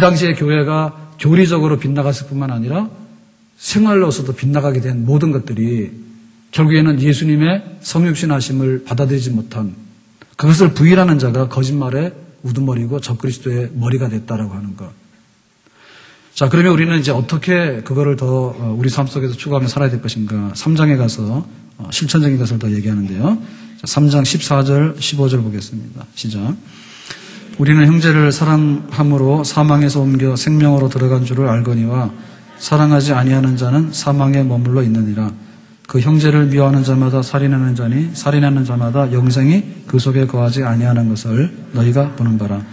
Speaker 1: 당시의 교회가 교리적으로 빗나갔을 뿐만 아니라 생활로서도 빗나가게 된 모든 것들이 결국에는 예수님의 성육신하심을 받아들이지 못한 그것을 부인하는 자가 거짓말의 우두머리고 적그리스도의 머리가 됐다라고 하는 것. 자, 그러면 우리는 이제 어떻게 그거를 더 우리 삶 속에서 추구하며 살아야 될 것인가. 3장에 가서 실천적인 것을 더 얘기하는데요. 자, 3장 14절, 15절 보겠습니다. 시작. 우리는 형제를 사랑함으로 사망에서 옮겨 생명으로 들어간 줄을 알거니와 사랑하지 아니하는 자는 사망에 머물러 있느니라. 그 형제를 미워하는 자마다 살인하는 자니 살인하는 자마다 영생이 그 속에 거하지 아니하는 것을 너희가 보는 바라.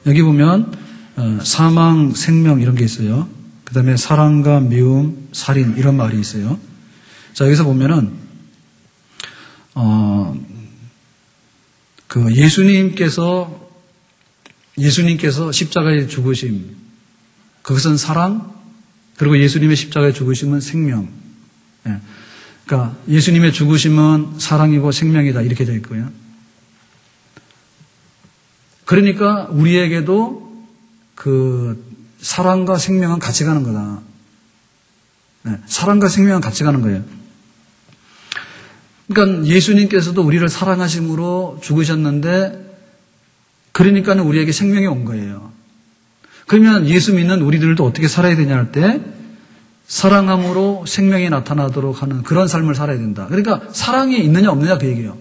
Speaker 1: 여기 보면 사망, 생명 이런 게 있어요. 그 다음에 사랑과 미움, 살인 이런 말이 있어요. 자, 여기서 보면은 그 예수님께서 십자가에 죽으심, 그것은 사랑, 그리고 예수님의 십자가에 죽으심은 생명. 예. 그러니까 예수님의 죽으심은 사랑이고 생명이다 이렇게 되어 있고요. 그러니까 우리에게도 그 사랑과 생명은 같이 가는 거다. 네, 사랑과 생명은 같이 가는 거예요. 그러니까 예수님께서도 우리를 사랑하심으로 죽으셨는데 그러니까는 우리에게 생명이 온 거예요. 그러면 예수 믿는 우리들도 어떻게 살아야 되냐 할 때 사랑함으로 생명이 나타나도록 하는 그런 삶을 살아야 된다. 그러니까 사랑이 있느냐 없느냐 그 얘기예요.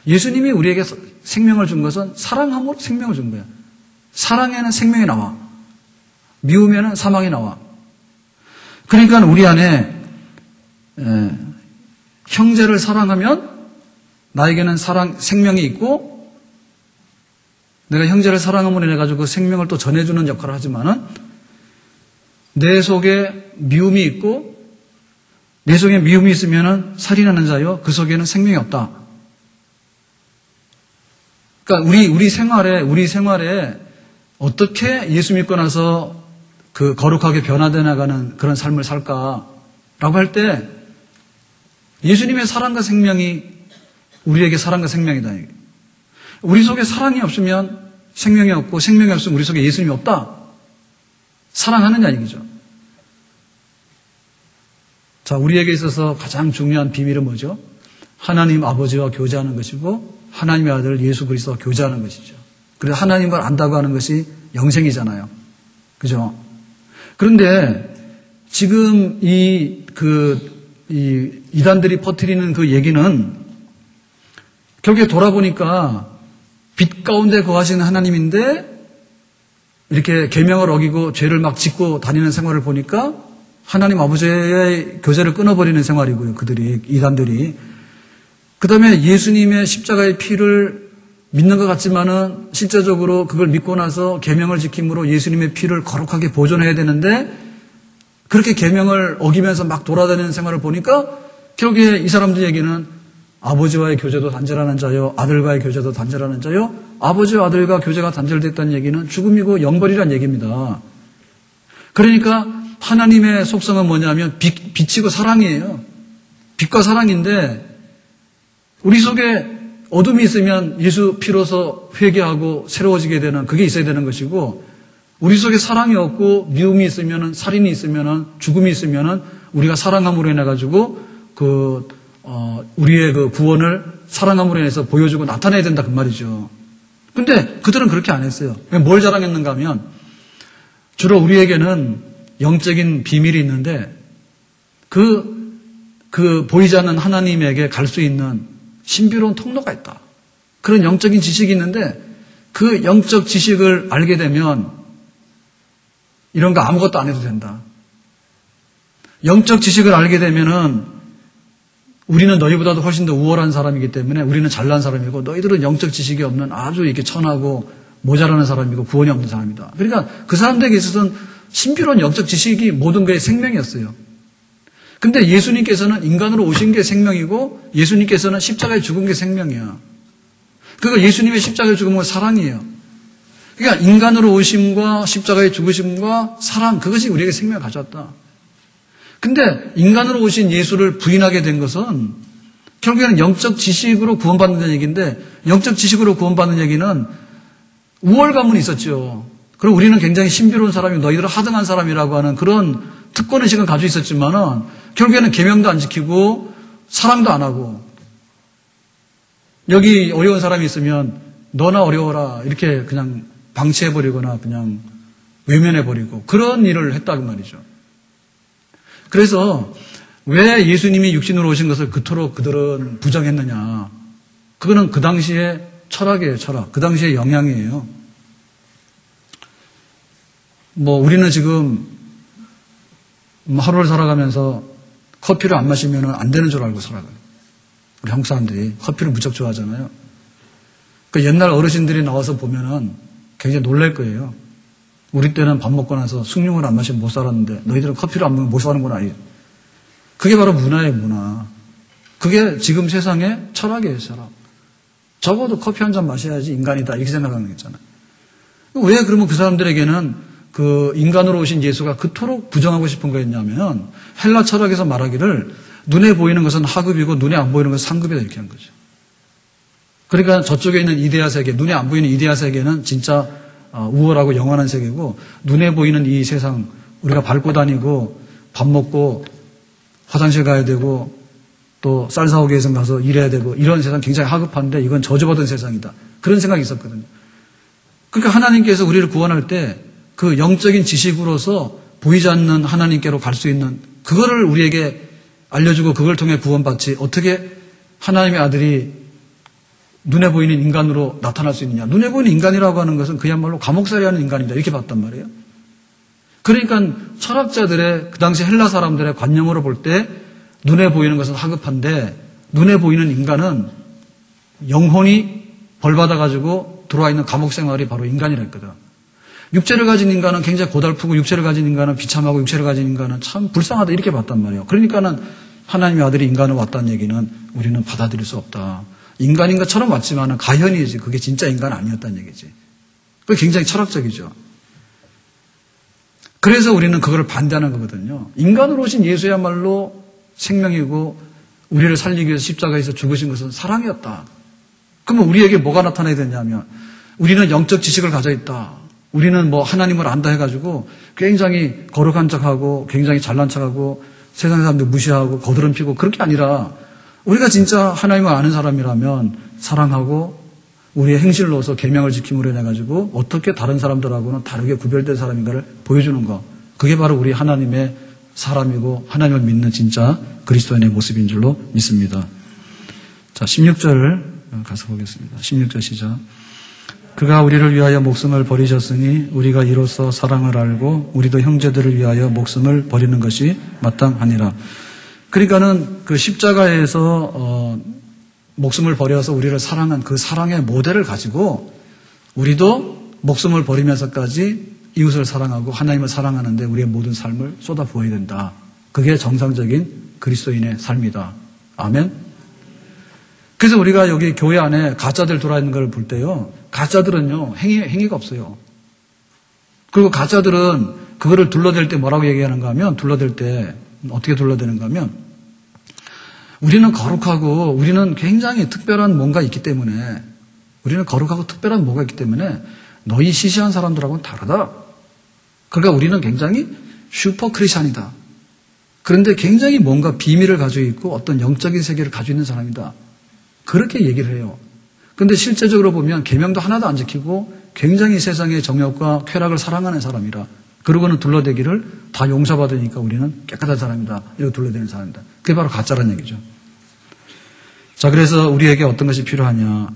Speaker 1: 예수님이 우리에게 생명을 준 것은 사랑함으로 생명을 준 거예요. 사랑에는 생명이 나와. 미움에는 사망이 나와. 그러니까 우리 안에 형제를 사랑하면 나에게는 생명이 있고 내가 형제를 사랑함으로 인해 가지고 그 생명을 또 전해주는 역할을 하지만은 내 속에 미움이 있고 내 속에 미움이 있으면은 살인하는 자요 그 속에는 생명이 없다. 그러니까 우리 생활에 어떻게 예수 믿고 나서 그 거룩하게 변화되어 나가는 그런 삶을 살까라고 할 때 예수님의 사랑과 생명이 우리에게 사랑과 생명이다. 우리 속에 사랑이 없으면 생명이 없고 생명이 없으면 우리 속에 예수님이 없다. 사랑하느냐 이거죠. 자, 우리에게 있어서 가장 중요한 비밀은 뭐죠? 하나님 아버지와 교제하는 것이고 하나님의 아들 예수 그리스도와 교제하는 것이죠. 그래서 하나님을 안다고 하는 것이 영생이잖아요. 그죠? 그런데 지금 이단들이 퍼뜨리는 그 얘기는 결국에 돌아보니까 빛 가운데 거하시는 하나님인데 이렇게 계명을 어기고 죄를 막 짓고 다니는 생활을 보니까 하나님 아버지의 교제를 끊어버리는 생활이고요. 이단들이. 그 다음에 예수님의 십자가의 피를 믿는 것 같지만은 실제적으로 그걸 믿고 나서 계명을 지킴으로 예수님의 피를 거룩하게 보존해야 되는데 그렇게 계명을 어기면서 막 돌아다니는 생활을 보니까 결국에 이 사람들 얘기는 아버지와의 교제도 단절하는 자요, 아들과의 교제도 단절하는 자요, 아버지와 아들과 교제가 단절됐다는 얘기는 죽음이고 영벌이란 얘기입니다. 그러니까 하나님의 속성은 뭐냐면 빛이고 사랑이에요. 빛과 사랑인데 우리 속에 어둠이 있으면 예수 피로서 회개하고 새로워지게 되는 그게 있어야 되는 것이고 우리 속에 사랑이 없고 미움이 있으면은 살인이 있으면은 죽음이 있으면은 우리가 사랑함으로 인해 가지고 우리의 그 구원을 사랑함으로 인해서 보여주고 나타내야 된다 그 말이죠. 근데 그들은 그렇게 안 했어요. 뭘 자랑했는가 하면 주로 우리에게는 영적인 비밀이 있는데 그 보이지 않는 하나님에게 갈 수 있는 신비로운 통로가 있다. 그런 영적인 지식이 있는데 그 영적 지식을 알게 되면 이런 거 아무것도 안 해도 된다. 영적 지식을 알게 되면은 우리는 너희보다도 훨씬 더 우월한 사람이기 때문에 우리는 잘난 사람이고 너희들은 영적 지식이 없는 아주 이렇게 천하고 모자라는 사람이고 구원이 없는 사람이다. 그러니까 그 사람들에게 있어서는 신비로운 영적 지식이 모든 것의 생명이었어요. 근데 예수님께서는 인간으로 오신 게 생명이고 예수님께서는 십자가에 죽은 게 생명이야. 그러니까 예수님의 십자가에 죽음은 사랑이에요. 그러니까 인간으로 오심과 십자가에 죽으심과 사랑 그것이 우리에게 생명을 가져왔다. 근데 인간으로 오신 예수를 부인하게 된 것은 결국에는 영적 지식으로 구원받는다는 얘기인데 영적 지식으로 구원받는 얘기는 우월감은 있었죠. 그리고 우리는 굉장히 신비로운 사람이 너희들은 하등한 사람이라고 하는 그런 특권의식은 가지고 있었지만은 결국에는 계명도 안 지키고 사랑도 안 하고 여기 어려운 사람이 있으면 너나 어려워라 이렇게 그냥 방치해버리거나 그냥 외면해버리고 그런 일을 했다고 말이죠. 그래서 왜 예수님이 육신으로 오신 것을 그토록 그들은 부정했느냐. 그거는 그 당시의 철학이에요, 철학. 그 당시의 영향이에요. 우리는 지금 하루를 살아가면서 커피를 안 마시면 안 되는 줄 알고 살아가요. 우리 한국 사람들이 커피를 무척 좋아하잖아요. 그러니까 옛날 어르신들이 나와서 보면은 굉장히 놀랄 거예요. 우리 때는 밥 먹고 나서 숭늉을 안 마시면 못 살았는데 너희들은 커피를 안 먹으면 못 사는구나. 그게 바로 문화예요, 문화. 그게 지금 세상의 철학이에요, 철학. 적어도 커피 한 잔 마셔야지 인간이다 이렇게 생각하는 게 있잖아요. 왜 그러면 그 사람들에게는 그 인간으로 오신 예수가 그토록 부정하고 싶은 거였냐면 헬라 철학에서 말하기를 눈에 보이는 것은 하급이고 눈에 안 보이는 것은 상급이다 이렇게 한 거죠. 그러니까 저쪽에 있는 이데아 세계, 눈에 안 보이는 이데아 세계는 진짜 우월하고 영원한 세계고 눈에 보이는 이 세상 우리가 밟고 다니고 밥 먹고 화장실 가야 되고 또 쌀 사오기 위해서 가서 일해야 되고 이런 세상 굉장히 하급한데 이건 저주받은 세상이다. 그런 생각이 있었거든요. 그러니까 하나님께서 우리를 구원할 때 그 영적인 지식으로서 보이지 않는 하나님께로 갈 수 있는 그거를 우리에게 알려주고 그걸 통해 구원받지 어떻게 하나님의 아들이 눈에 보이는 인간으로 나타날 수 있느냐. 눈에 보이는 인간이라고 하는 것은 그야말로 감옥살이 하는 인간이다. 이렇게 봤단 말이에요. 그러니까 철학자들의 그 당시 헬라 사람들의 관념으로 볼 때 눈에 보이는 것은 하급한데 눈에 보이는 인간은 영혼이 벌받아가지고 들어와 있는 감옥 생활이 바로 인간이라 했거든. 육체를 가진 인간은 굉장히 고달프고 육체를 가진 인간은 비참하고 육체를 가진 인간은 참 불쌍하다 이렇게 봤단 말이에요. 그러니까는 하나님의 아들이 인간으로 왔다는 얘기는 우리는 받아들일 수 없다. 인간인 것처럼 왔지만은 가현이지. 그게 진짜 인간 아니었다는 얘기지. 그게 굉장히 철학적이죠. 그래서 우리는 그걸 반대하는 거거든요. 인간으로 오신 예수야말로 생명이고 우리를 살리기 위해서 십자가에서 죽으신 것은 사랑이었다. 그러면 우리에게 뭐가 나타나야 되냐면 우리는 영적 지식을 가져 있다. 우리는 하나님을 안다 해가지고 굉장히 거룩한 척하고 굉장히 잘난 척하고 세상 사람들 무시하고 거드름 피고 그런 게 아니라 우리가 진짜 하나님을 아는 사람이라면 사랑하고 우리의 행실로서 계명을 지킴으로 해가지고 어떻게 다른 사람들하고는 다르게 구별된 사람인가를 보여주는 거. 그게 바로 우리 하나님의 사람이고 하나님을 믿는 진짜 그리스도인의 모습인 줄로 믿습니다. 자, 16절을 가서 보겠습니다. 16절 시작. 그가 우리를 위하여 목숨을 버리셨으니 우리가 이로써 사랑을 알고 우리도 형제들을 위하여 목숨을 버리는 것이 마땅하니라. 그러니까는 그 십자가에서 목숨을 버려서 우리를 사랑한 그 사랑의 모델을 가지고 우리도 목숨을 버리면서까지 이웃을 사랑하고 하나님을 사랑하는데 우리의 모든 삶을 쏟아부어야 된다. 그게 정상적인 그리스도인의 삶이다. 아멘. 그래서 우리가 여기 교회 안에 가짜들 들어있는 걸 볼 때요, 가짜들은요 행위가 없어요. 그리고 가짜들은 그거를 둘러댈 때 뭐라고 얘기하는가 하면, 둘러댈 때 어떻게 둘러대는가 하면, 우리는 거룩하고 우리는 굉장히 특별한 뭔가 있기 때문에, 우리는 거룩하고 특별한 뭐가 있기 때문에 너희 시시한 사람들하고는 다르다. 그러니까 우리는 굉장히 슈퍼 크리스찬이다. 그런데 굉장히 뭔가 비밀을 가지고 있고 어떤 영적인 세계를 가지고 있는 사람이다. 그렇게 얘기를 해요. 그런데 실제적으로 보면 계명도 하나도 안 지키고 굉장히 세상의 정욕과 쾌락을 사랑하는 사람이라, 그러고는 둘러대기를 다 용서받으니까 우리는 깨끗한 사람이다. 이러고 둘러대는 사람이다. 그게 바로 가짜라는 얘기죠. 자, 그래서 우리에게 어떤 것이 필요하냐.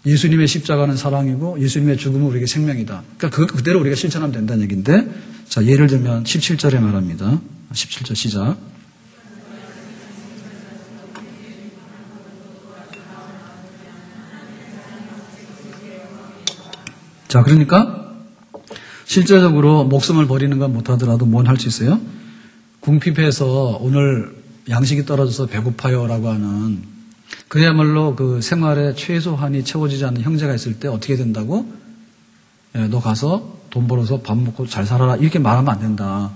Speaker 1: 예수님의 십자가는 사랑이고 예수님의 죽음은 우리에게 생명이다. 그러니까 그대로 우리가 실천하면 된다는 얘기인데, 자, 예를 들면 17절에 말합니다. 17절 시작. 자, 그러니까 실제적으로 목숨을 버리는 건 못하더라도 뭔 할 수 있어요? 궁핍해서 오늘 양식이 떨어져서 배고파요라고 하는, 그야말로 그 생활의 최소한이 채워지지 않는 형제가 있을 때 어떻게 된다고? 너 가서 돈 벌어서 밥 먹고 잘 살아라, 이렇게 말하면 안 된다.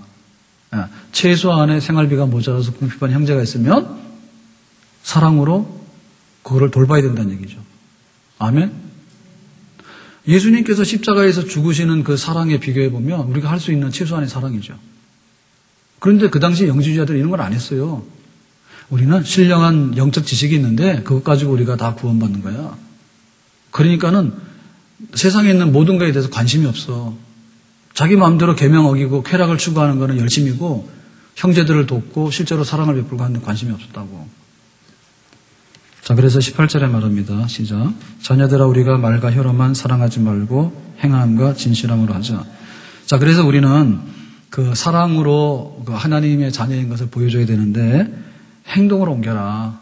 Speaker 1: 최소한의 생활비가 모자라서 궁핍한 형제가 있으면 사랑으로 그거를 돌봐야 된다는 얘기죠. 아멘? 예수님께서 십자가에서 죽으시는 그 사랑에 비교해 보면 우리가 할 수 있는 최소한의 사랑이죠. 그런데 그 당시 영지주의자들은 이런 걸 안 했어요. 우리는 신령한 영적 지식이 있는데 그것 가지고 우리가 다 구원받는 거야. 그러니까는 세상에 있는 모든 것에 대해서 관심이 없어. 자기 마음대로 계명 어기고 쾌락을 추구하는 거는 열심이고, 형제들을 돕고 실제로 사랑을 베풀고 하는 데 관심이 없었다고. 자, 그래서 18절에 말합니다. 시작. 자녀들아, 우리가 말과 혀로만 사랑하지 말고 행함과 진실함으로 하자. 자, 그래서 우리는 그 사랑으로 그 하나님의 자녀인 것을 보여줘야 되는데 행동으로 옮겨라.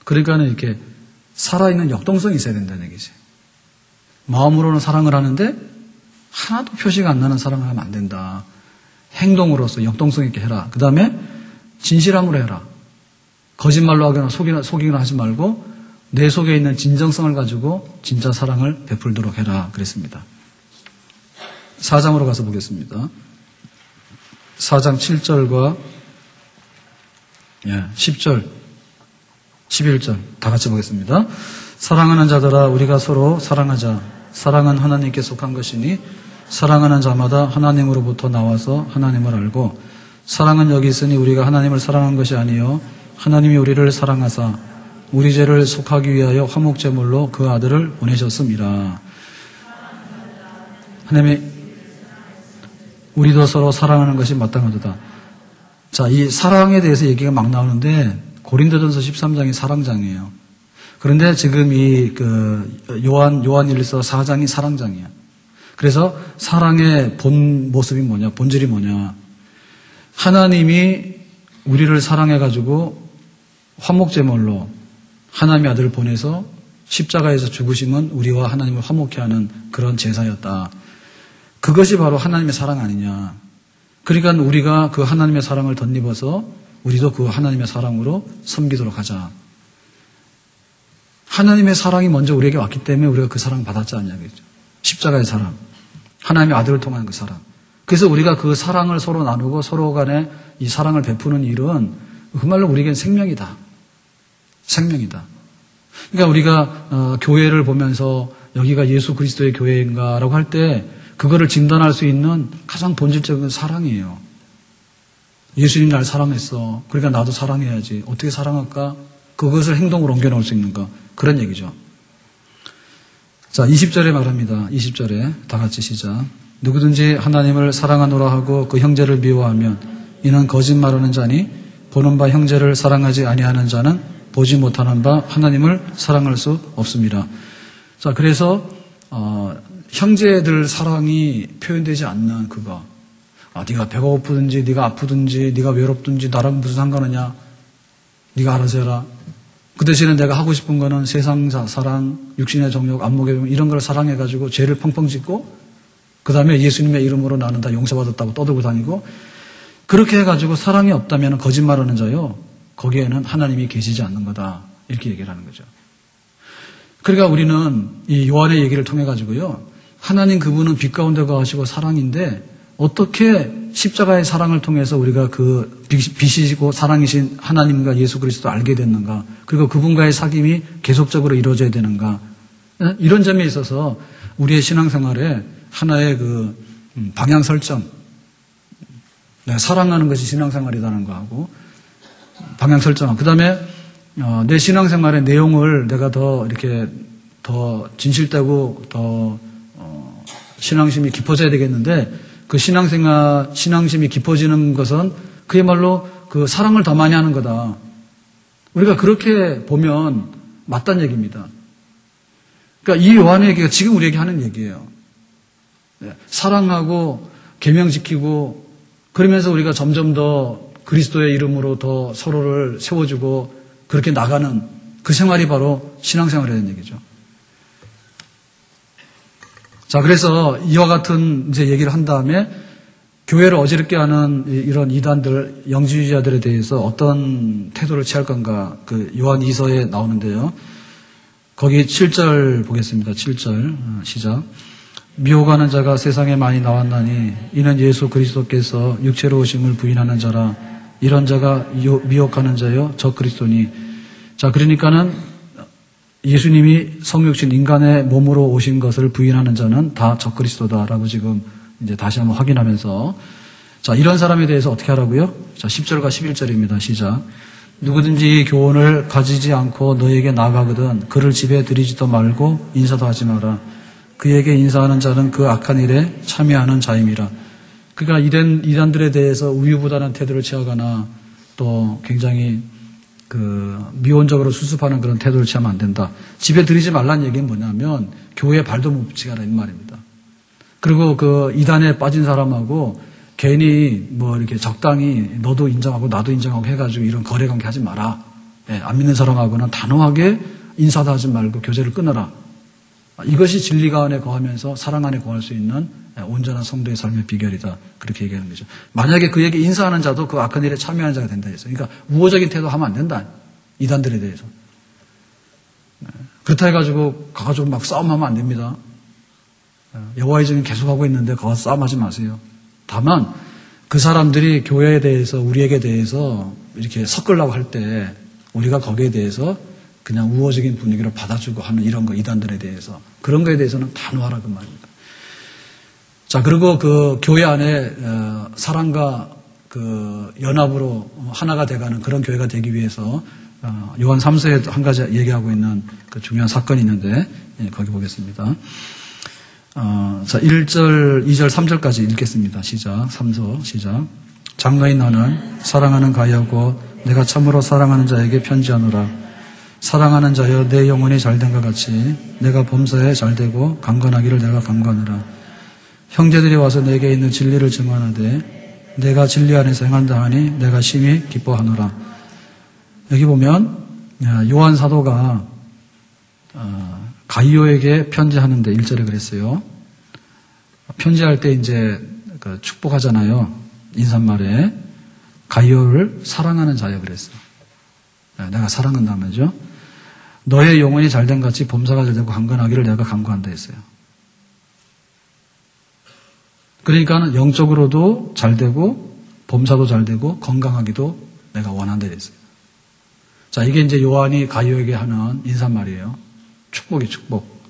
Speaker 1: 그러니까는 이렇게 살아있는 역동성이 있어야 된다는 얘기지. 마음으로는 사랑을 하는데 하나도 표시가 안 나는 사랑을 하면 안 된다. 행동으로서 역동성 있게 해라. 그 다음에 진실함으로 해라. 거짓말로 하거나 속이거나 하지 말고 내 속에 있는 진정성을 가지고 진짜 사랑을 베풀도록 해라. 그랬습니다. 4장으로 가서 보겠습니다. 4장 7절과 10절, 11절 다 같이 보겠습니다. 사랑하는 자들아, 우리가 서로 사랑하자. 사랑은 하나님께 속한 것이니 사랑하는 자마다 하나님으로부터 나와서 하나님을 알고, 사랑은 여기 있으니 우리가 하나님을 사랑한 것이 아니요 하나님이 우리를 사랑하사 우리 죄를 속하기 위하여 화목제물로 그 아들을 보내셨음이라. 하나님이 우리도 서로 사랑하는 것이 마땅하도다. 자, 이 사랑에 대해서 얘기가 막 나오는데 고린도전서 13장이 사랑장이에요. 그런데 지금 이 요한일서 4장이 사랑장이에요. 그래서 사랑의 본 모습이 뭐냐, 본질이 뭐냐. 하나님이 우리를 사랑해가지고 화목제물로 하나님의 아들을 보내서 십자가에서 죽으심은 우리와 하나님을 화목케 하는 그런 제사였다. 그것이 바로 하나님의 사랑 아니냐. 그러니까 우리가 그 하나님의 사랑을 덧입어서 우리도 그 하나님의 사랑으로 섬기도록 하자. 하나님의 사랑이 먼저 우리에게 왔기 때문에 우리가 그 사랑을 받았지 않냐. 십자가의 사랑. 하나님의 아들을 통한 그 사랑. 그래서 우리가 그 사랑을 서로 나누고 서로 간에 이 사랑을 베푸는 일은 그말로 우리에겐 생명이다. 생명이다. 그러니까 우리가 교회를 보면서 여기가 예수 그리스도의 교회인가라고 할 때 그거를 진단할 수 있는 가장 본질적인 사랑이에요. 예수님 날 사랑했어. 그러니까 나도 사랑해야지. 어떻게 사랑할까? 그것을 행동으로 옮겨 놓을 수 있는가? 그런 얘기죠. 자, 20절에 말합니다. 20절에 다 같이 시작. 누구든지 하나님을 사랑하노라 하고 그 형제를 미워하면 이는 거짓말하는 자니 보는 바 형제를 사랑하지 아니하는 자는 보지 못하는 바 하나님을 사랑할 수 없습니다. 자, 그래서 형제들 사랑이 표현되지 않는 그거. 네가 배가 고프든지 네가 아프든지 네가 외롭든지 나랑 무슨 상관이냐. 네가 알아서 해라. 그 대신에 내가 하고 싶은 거는 세상 사랑, 육신의 정욕, 안목의 병 이런 걸 사랑해가지고 죄를 펑펑 짓고 그 다음에 예수님의 이름으로 나는 다 용서받았다고 떠들고 다니고 그렇게 해가지고 사랑이 없다면 거짓말하는 자요. 거기에는 하나님이 계시지 않는 거다. 이렇게 얘기를 하는 거죠. 그러니까 우리는 이 요한의 얘기를 통해 가지고요. 하나님 그분은 빛 가운데 거하시고 사랑인데 어떻게 십자가의 사랑을 통해서 우리가 그 빛이시고 사랑이신 하나님과 예수 그리스도를 알게 됐는가. 그리고 그분과의 사귐이 계속적으로 이루어져야 되는가. 이런 점에 있어서 우리의 신앙생활에 하나의 그 방향 설정. 내가 사랑하는 것이 신앙생활이라는 거하고 방향 설정. 그 다음에 내 신앙생활의 내용을 내가 더 이렇게 더 진실되고 더 신앙심이 깊어져야 되겠는데 그 신앙심이 깊어지는 것은 그야말로 그 사랑을 더 많이 하는 거다. 우리가 그렇게 보면 맞다는 얘기입니다. 그러니까 이 요한의 얘기가 지금 우리에게 하는 얘기예요. 사랑하고 계명 지키고 그러면서 우리가 점점 더 그리스도의 이름으로 더 서로를 세워주고 그렇게 나가는 그 생활이 바로 신앙생활이라는 얘기죠. 자, 그래서 이와 같은 이제 얘기를 한 다음에 교회를 어지럽게 하는 이런 이단들, 영지주의자들에 대해서 어떤 태도를 취할 건가, 그 요한 2서에 나오는데요. 거기 7절 보겠습니다. 7절 시작. 미혹하는 자가 세상에 많이 나왔나니 이는 예수 그리스도께서 육체로 오심을 부인하는 자라. 이런 자가 미혹하는 자요 저 그리스도니. 자, 그러니까는 예수님이 성육신 인간의 몸으로 오신 것을 부인하는 자는 다 저 그리스도다라고 지금 이제 다시 한번 확인하면서 자, 이런 사람에 대해서 어떻게 하라고요? 자, 10절과 11절입니다. 시작. 누구든지 교훈을 가지지 않고 너에게 나아가거든 그를 집에 들이지도 말고 인사도 하지 마라. 그에게 인사하는 자는 그 악한 일에 참여하는 자임이라. 그러니까 이단들에 대해서 우유부단한 태도를 취하거나 또 굉장히 그 미온적으로 수습하는 그런 태도를 취하면 안 된다. 집에 들이지 말라는 얘기는 뭐냐면 교회에 발도 못 붙이라는 말입니다. 그리고 그 이단에 빠진 사람하고 괜히 뭐 이렇게 적당히 너도 인정하고 나도 인정하고 해가지고 이런 거래관계 하지 마라. 안 믿는 사람하고는 단호하게 인사도 하지 말고 교제를 끊어라. 이것이 진리가 안에 거하면서 사랑 안에 거할 수 있는 온전한 성도의 삶의 비결이다. 그렇게 얘기하는 거죠. 만약에 그에게 인사하는 자도 그 악한 일에 참여하는 자가 된다 했어요. 그러니까 우호적인 태도 하면 안 된다. 이단들에 대해서. 그렇다 해가지고 가가지고 막 싸움하면 안 됩니다. 여호와의 증인 계속하고 있는데 가서 싸움하지 마세요. 다만 그 사람들이 교회에 대해서 우리에게 대해서 이렇게 섞으려고 할 때 우리가 거기에 대해서 그냥 우호적인 분위기로 받아주고 하는 이런 거 이단들에 대해서 그런 거에 대해서는 단호하라 그 말입니다. 자, 그리고 그 교회 안에 사랑과 그 연합으로 하나가 돼가는 그런 교회가 되기 위해서 요한 3서에 한 가지 얘기하고 있는 그 중요한 사건이 있는데 거기 보겠습니다. 자, 1절, 2절, 3절까지 읽겠습니다. 시작. 3서 시작. 장로인 나는 사랑하는 가야고 내가 참으로 사랑하는 자에게 편지하노라. 사랑하는 자여 내 영혼이 잘된 것 같이 내가 범사에 잘되고 강건하기를 내가 강건하라. 형제들이 와서 내게 있는 진리를 증언하되 내가 진리 안에서 행한다 하니 내가 심히 기뻐하노라. 여기 보면 요한 사도가 가이오에게 편지하는데 1절에 그랬어요. 편지할 때 이제 축복하잖아요. 인사말에 가이오를 사랑하는 자여 그랬어요. 내가 사랑한다 말이죠. 너의 영혼이 잘된 같이 범사가 잘되고 강건하기를 내가 간구한다 했어요. 그러니까 영적으로도 잘되고 범사도 잘되고 건강하기도 내가 원한다 했어요. 자, 이게 이제 요한이 가이오에게 하는 인사말이에요. 축복이 축복.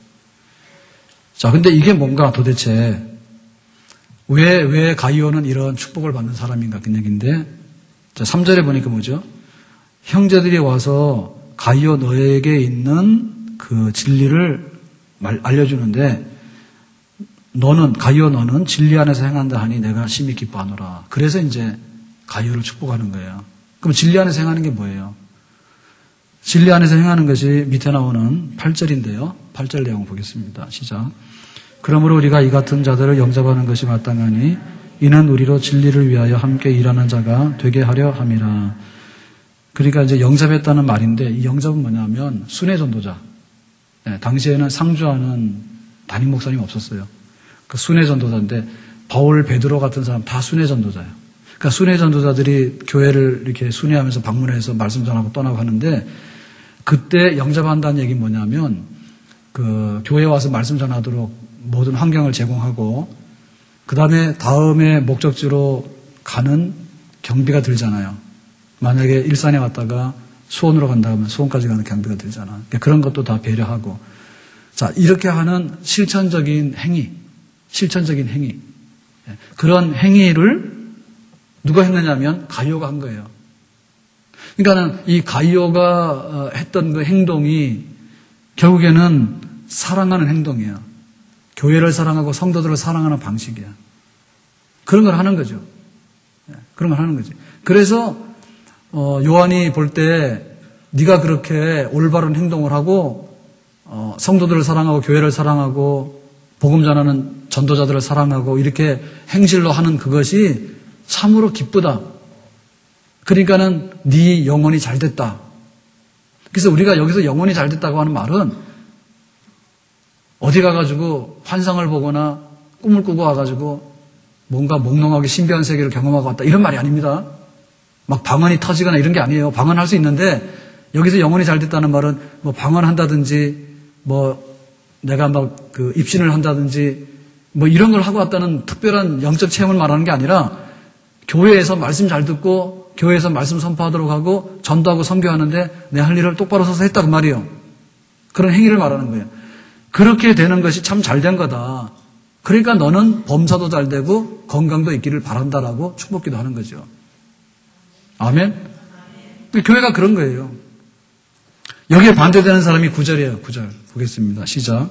Speaker 1: 자, 근데 이게 뭔가 도대체 왜 가이오는 이런 축복을 받는 사람인가 그 얘기인데 자, 3절에 보니까 뭐죠? 형제들이 와서 가이오 너에게 있는 그 진리를 알려주는데 가이오 너는 진리 안에서 행한다 하니 내가 심히 기뻐하노라. 그래서 이제 가이오를 축복하는 거예요. 그럼 진리 안에서 행하는 게 뭐예요? 진리 안에서 행하는 것이 밑에 나오는 8절인데요. 8절 내용 보겠습니다. 시작. 그러므로 우리가 이 같은 자들을 영접하는 것이 마땅하니 이는 우리로 진리를 위하여 함께 일하는 자가 되게 하려 함이라. 그러니까 이제 영접했다는 말인데 이 영접은 뭐냐면 순회 전도자. 당시에는 상주하는 담임 목사님 없었어요. 그 순회 전도자인데 바울, 베드로 같은 사람 다 순회 전도자예요. 그러니까 순회 전도자들이 교회를 이렇게 순회하면서 방문해서 말씀 전하고 떠나고 하는데 그때 영접한다는 얘기는 뭐냐면 그 교회에 와서 말씀 전하도록 모든 환경을 제공하고 그 다음에 목적지로 가는 경비가 들잖아요. 만약에 일산에 왔다가 수원으로 간다 하면 수원까지 가는 경비가 들잖아. 그러니까 그런 것도 다 배려하고 자 이렇게 하는 실천적인 행위 그런 행위를 누가 했느냐면 가이오가 한 거예요. 그러니까는 이 가이오가 했던 그 행동이 결국에는 사랑하는 행동이야. 교회를 사랑하고 성도들을 사랑하는 방식이야. 그런 걸 하는 거죠. 그런 걸 하는 거지. 그래서 요한이 볼 때 네가 그렇게 올바른 행동을 하고 성도들을 사랑하고 교회를 사랑하고 복음 전하는 전도자들을 사랑하고 이렇게 행실로 하는 그것이 참으로 기쁘다. 그러니까는 네 영혼이 잘 됐다. 그래서 우리가 여기서 영혼이 잘 됐다고 하는 말은 어디 가가지고 환상을 보거나 꿈을 꾸고 와가지고 뭔가 몽롱하게 신비한 세계를 경험하고 왔다 이런 말이 아닙니다. 막 방언이 터지거나 이런 게 아니에요. 방언할 수 있는데 여기서 영혼이 잘 됐다는 말은 뭐 방언한다든지 뭐 내가 막 그 입신을 한다든지 뭐 이런 걸 하고 왔다는 특별한 영적 체험을 말하는 게 아니라 교회에서 말씀 잘 듣고 교회에서 말씀 선포하도록 하고 전도하고 선교하는데 내 할 일을 똑바로 서서 했다고 말이에요. 그런 행위를 말하는 거예요. 그렇게 되는 것이 참 잘 된 거다. 그러니까 너는 범사도 잘 되고 건강도 있기를 바란다라고 축복기도 하는 거죠. 아멘? 교회가 그런 거예요. 여기에 반대되는 사람이 9절이에요. 9절 보겠습니다. 시작.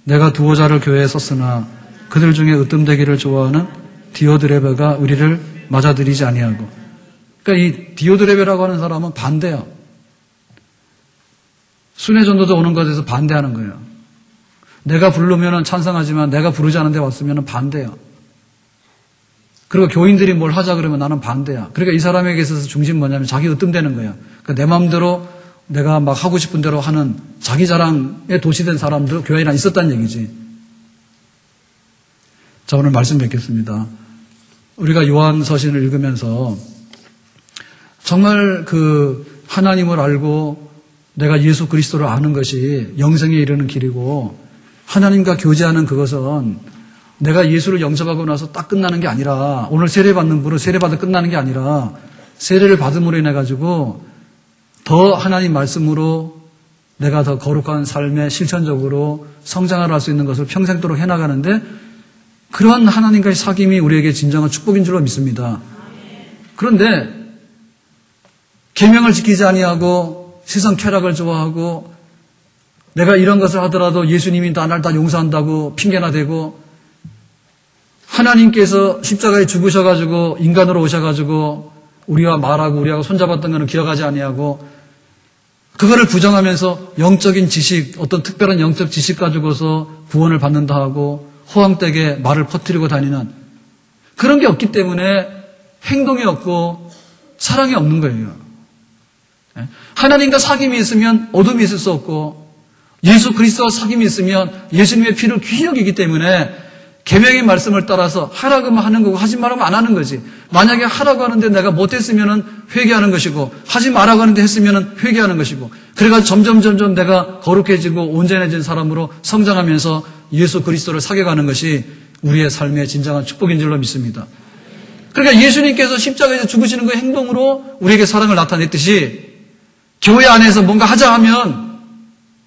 Speaker 1: 내가 두어 자를 교회에 썼으나 그들 중에 으뜸되기를 좋아하는 디오드레베가 우리를 맞아들이지 아니하고. 그러니까 이 디오드레베라고 하는 사람은 반대야. 순회 전도자 오는 것에 대해서 반대하는 거예요. 내가 부르면 찬성하지만 내가 부르지 않은 데 왔으면 반대야. 그리고 교인들이 뭘 하자 그러면 나는 반대야. 그러니까 이 사람에게 있어서 중심 뭐냐면 자기 으뜸되는 거야. 그러니까 내 마음대로 내가 막 하고 싶은 대로 하는 자기 자랑에 도취된 사람들 교회에 있었다는 얘기지. 자, 오늘 말씀 뵙겠습니다. 우리가 요한서신을 읽으면서 정말 그 하나님을 알고 내가 예수 그리스도를 아는 것이 영생에 이르는 길이고 하나님과 교제하는 그것은 내가 예수를 영접하고 나서 딱 끝나는 게 아니라 오늘 세례받는 분은 세례받아 끝나는 게 아니라 세례를 받음으로 인해 가지고 더 하나님 말씀으로 내가 더 거룩한 삶에 실천적으로 성장을 할 수 있는 것을 평생도록 해나가는데 그런 하나님과의 사귐이 우리에게 진정한 축복인 줄로 믿습니다. 그런데 계명을 지키지 아니하고 세상 쾌락을 좋아하고 내가 이런 것을 하더라도 예수님이 나를 다 용서한다고 핑계나 대고 하나님께서 십자가에 죽으셔가지고 인간으로 오셔가지고 우리와 말하고 우리하고 손잡았던 것은 기억하지 아니하고 그거를 부정하면서 영적인 지식, 어떤 특별한 영적 지식 가지고서 구원을 받는다 하고 호황되게 말을 퍼뜨리고 다니는 그런 게 없기 때문에 행동이 없고 사랑이 없는 거예요. 하나님과 사귐이 있으면 어둠이 있을 수 없고 예수 그리스도와 사귐이 있으면 예수님의 피를 귀히 여기기 때문에 계명의 말씀을 따라서 하라고 하는 거고 하지 말라고 안 하는 거지. 만약에 하라고 하는데 내가 못했으면 회개하는 것이고 하지 말라고 하는데 했으면 회개하는 것이고 그래가지고 점점 내가 거룩해지고 온전해진 사람으로 성장하면서 예수 그리스도를 사귀어가는 것이 우리의 삶의 진정한 축복인 줄로 믿습니다. 그러니까 예수님께서 십자가에서 죽으시는 그 행동으로 우리에게 사랑을 나타냈듯이 교회 안에서 뭔가 하자 하면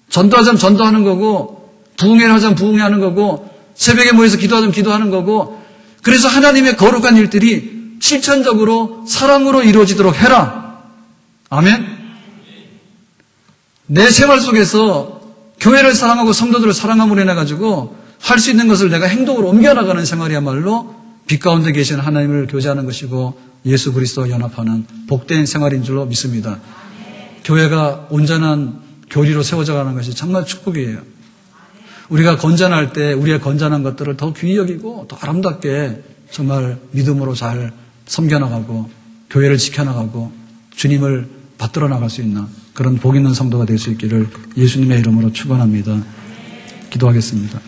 Speaker 1: 전도하자면 전도하는 거고 부흥회를 하자면 부흥회하는 거고 새벽에 모여서 기도하자면 기도하는 거고 그래서 하나님의 거룩한 일들이 실천적으로 사랑으로 이루어지도록 해라. 아멘? 내 생활 속에서 교회를 사랑하고 성도들을 사랑함으로 인해가지고 할 수 있는 것을 내가 행동으로 옮겨나가는 생활이야말로 빛 가운데 계신 하나님을 교제하는 것이고 예수 그리스도와 연합하는 복된 생활인 줄로 믿습니다. 교회가 온전한 교리로 세워져 가는 것이 정말 축복이에요. 우리가 건전할 때 우리의 건전한 것들을 더 귀히 여기고 더 아름답게 정말 믿음으로 잘 섬겨나가고 교회를 지켜나가고 주님을 받들어 나갈 수 있는 그런 복 있는 성도가 될 수 있기를 예수님의 이름으로 축원합니다. 기도하겠습니다.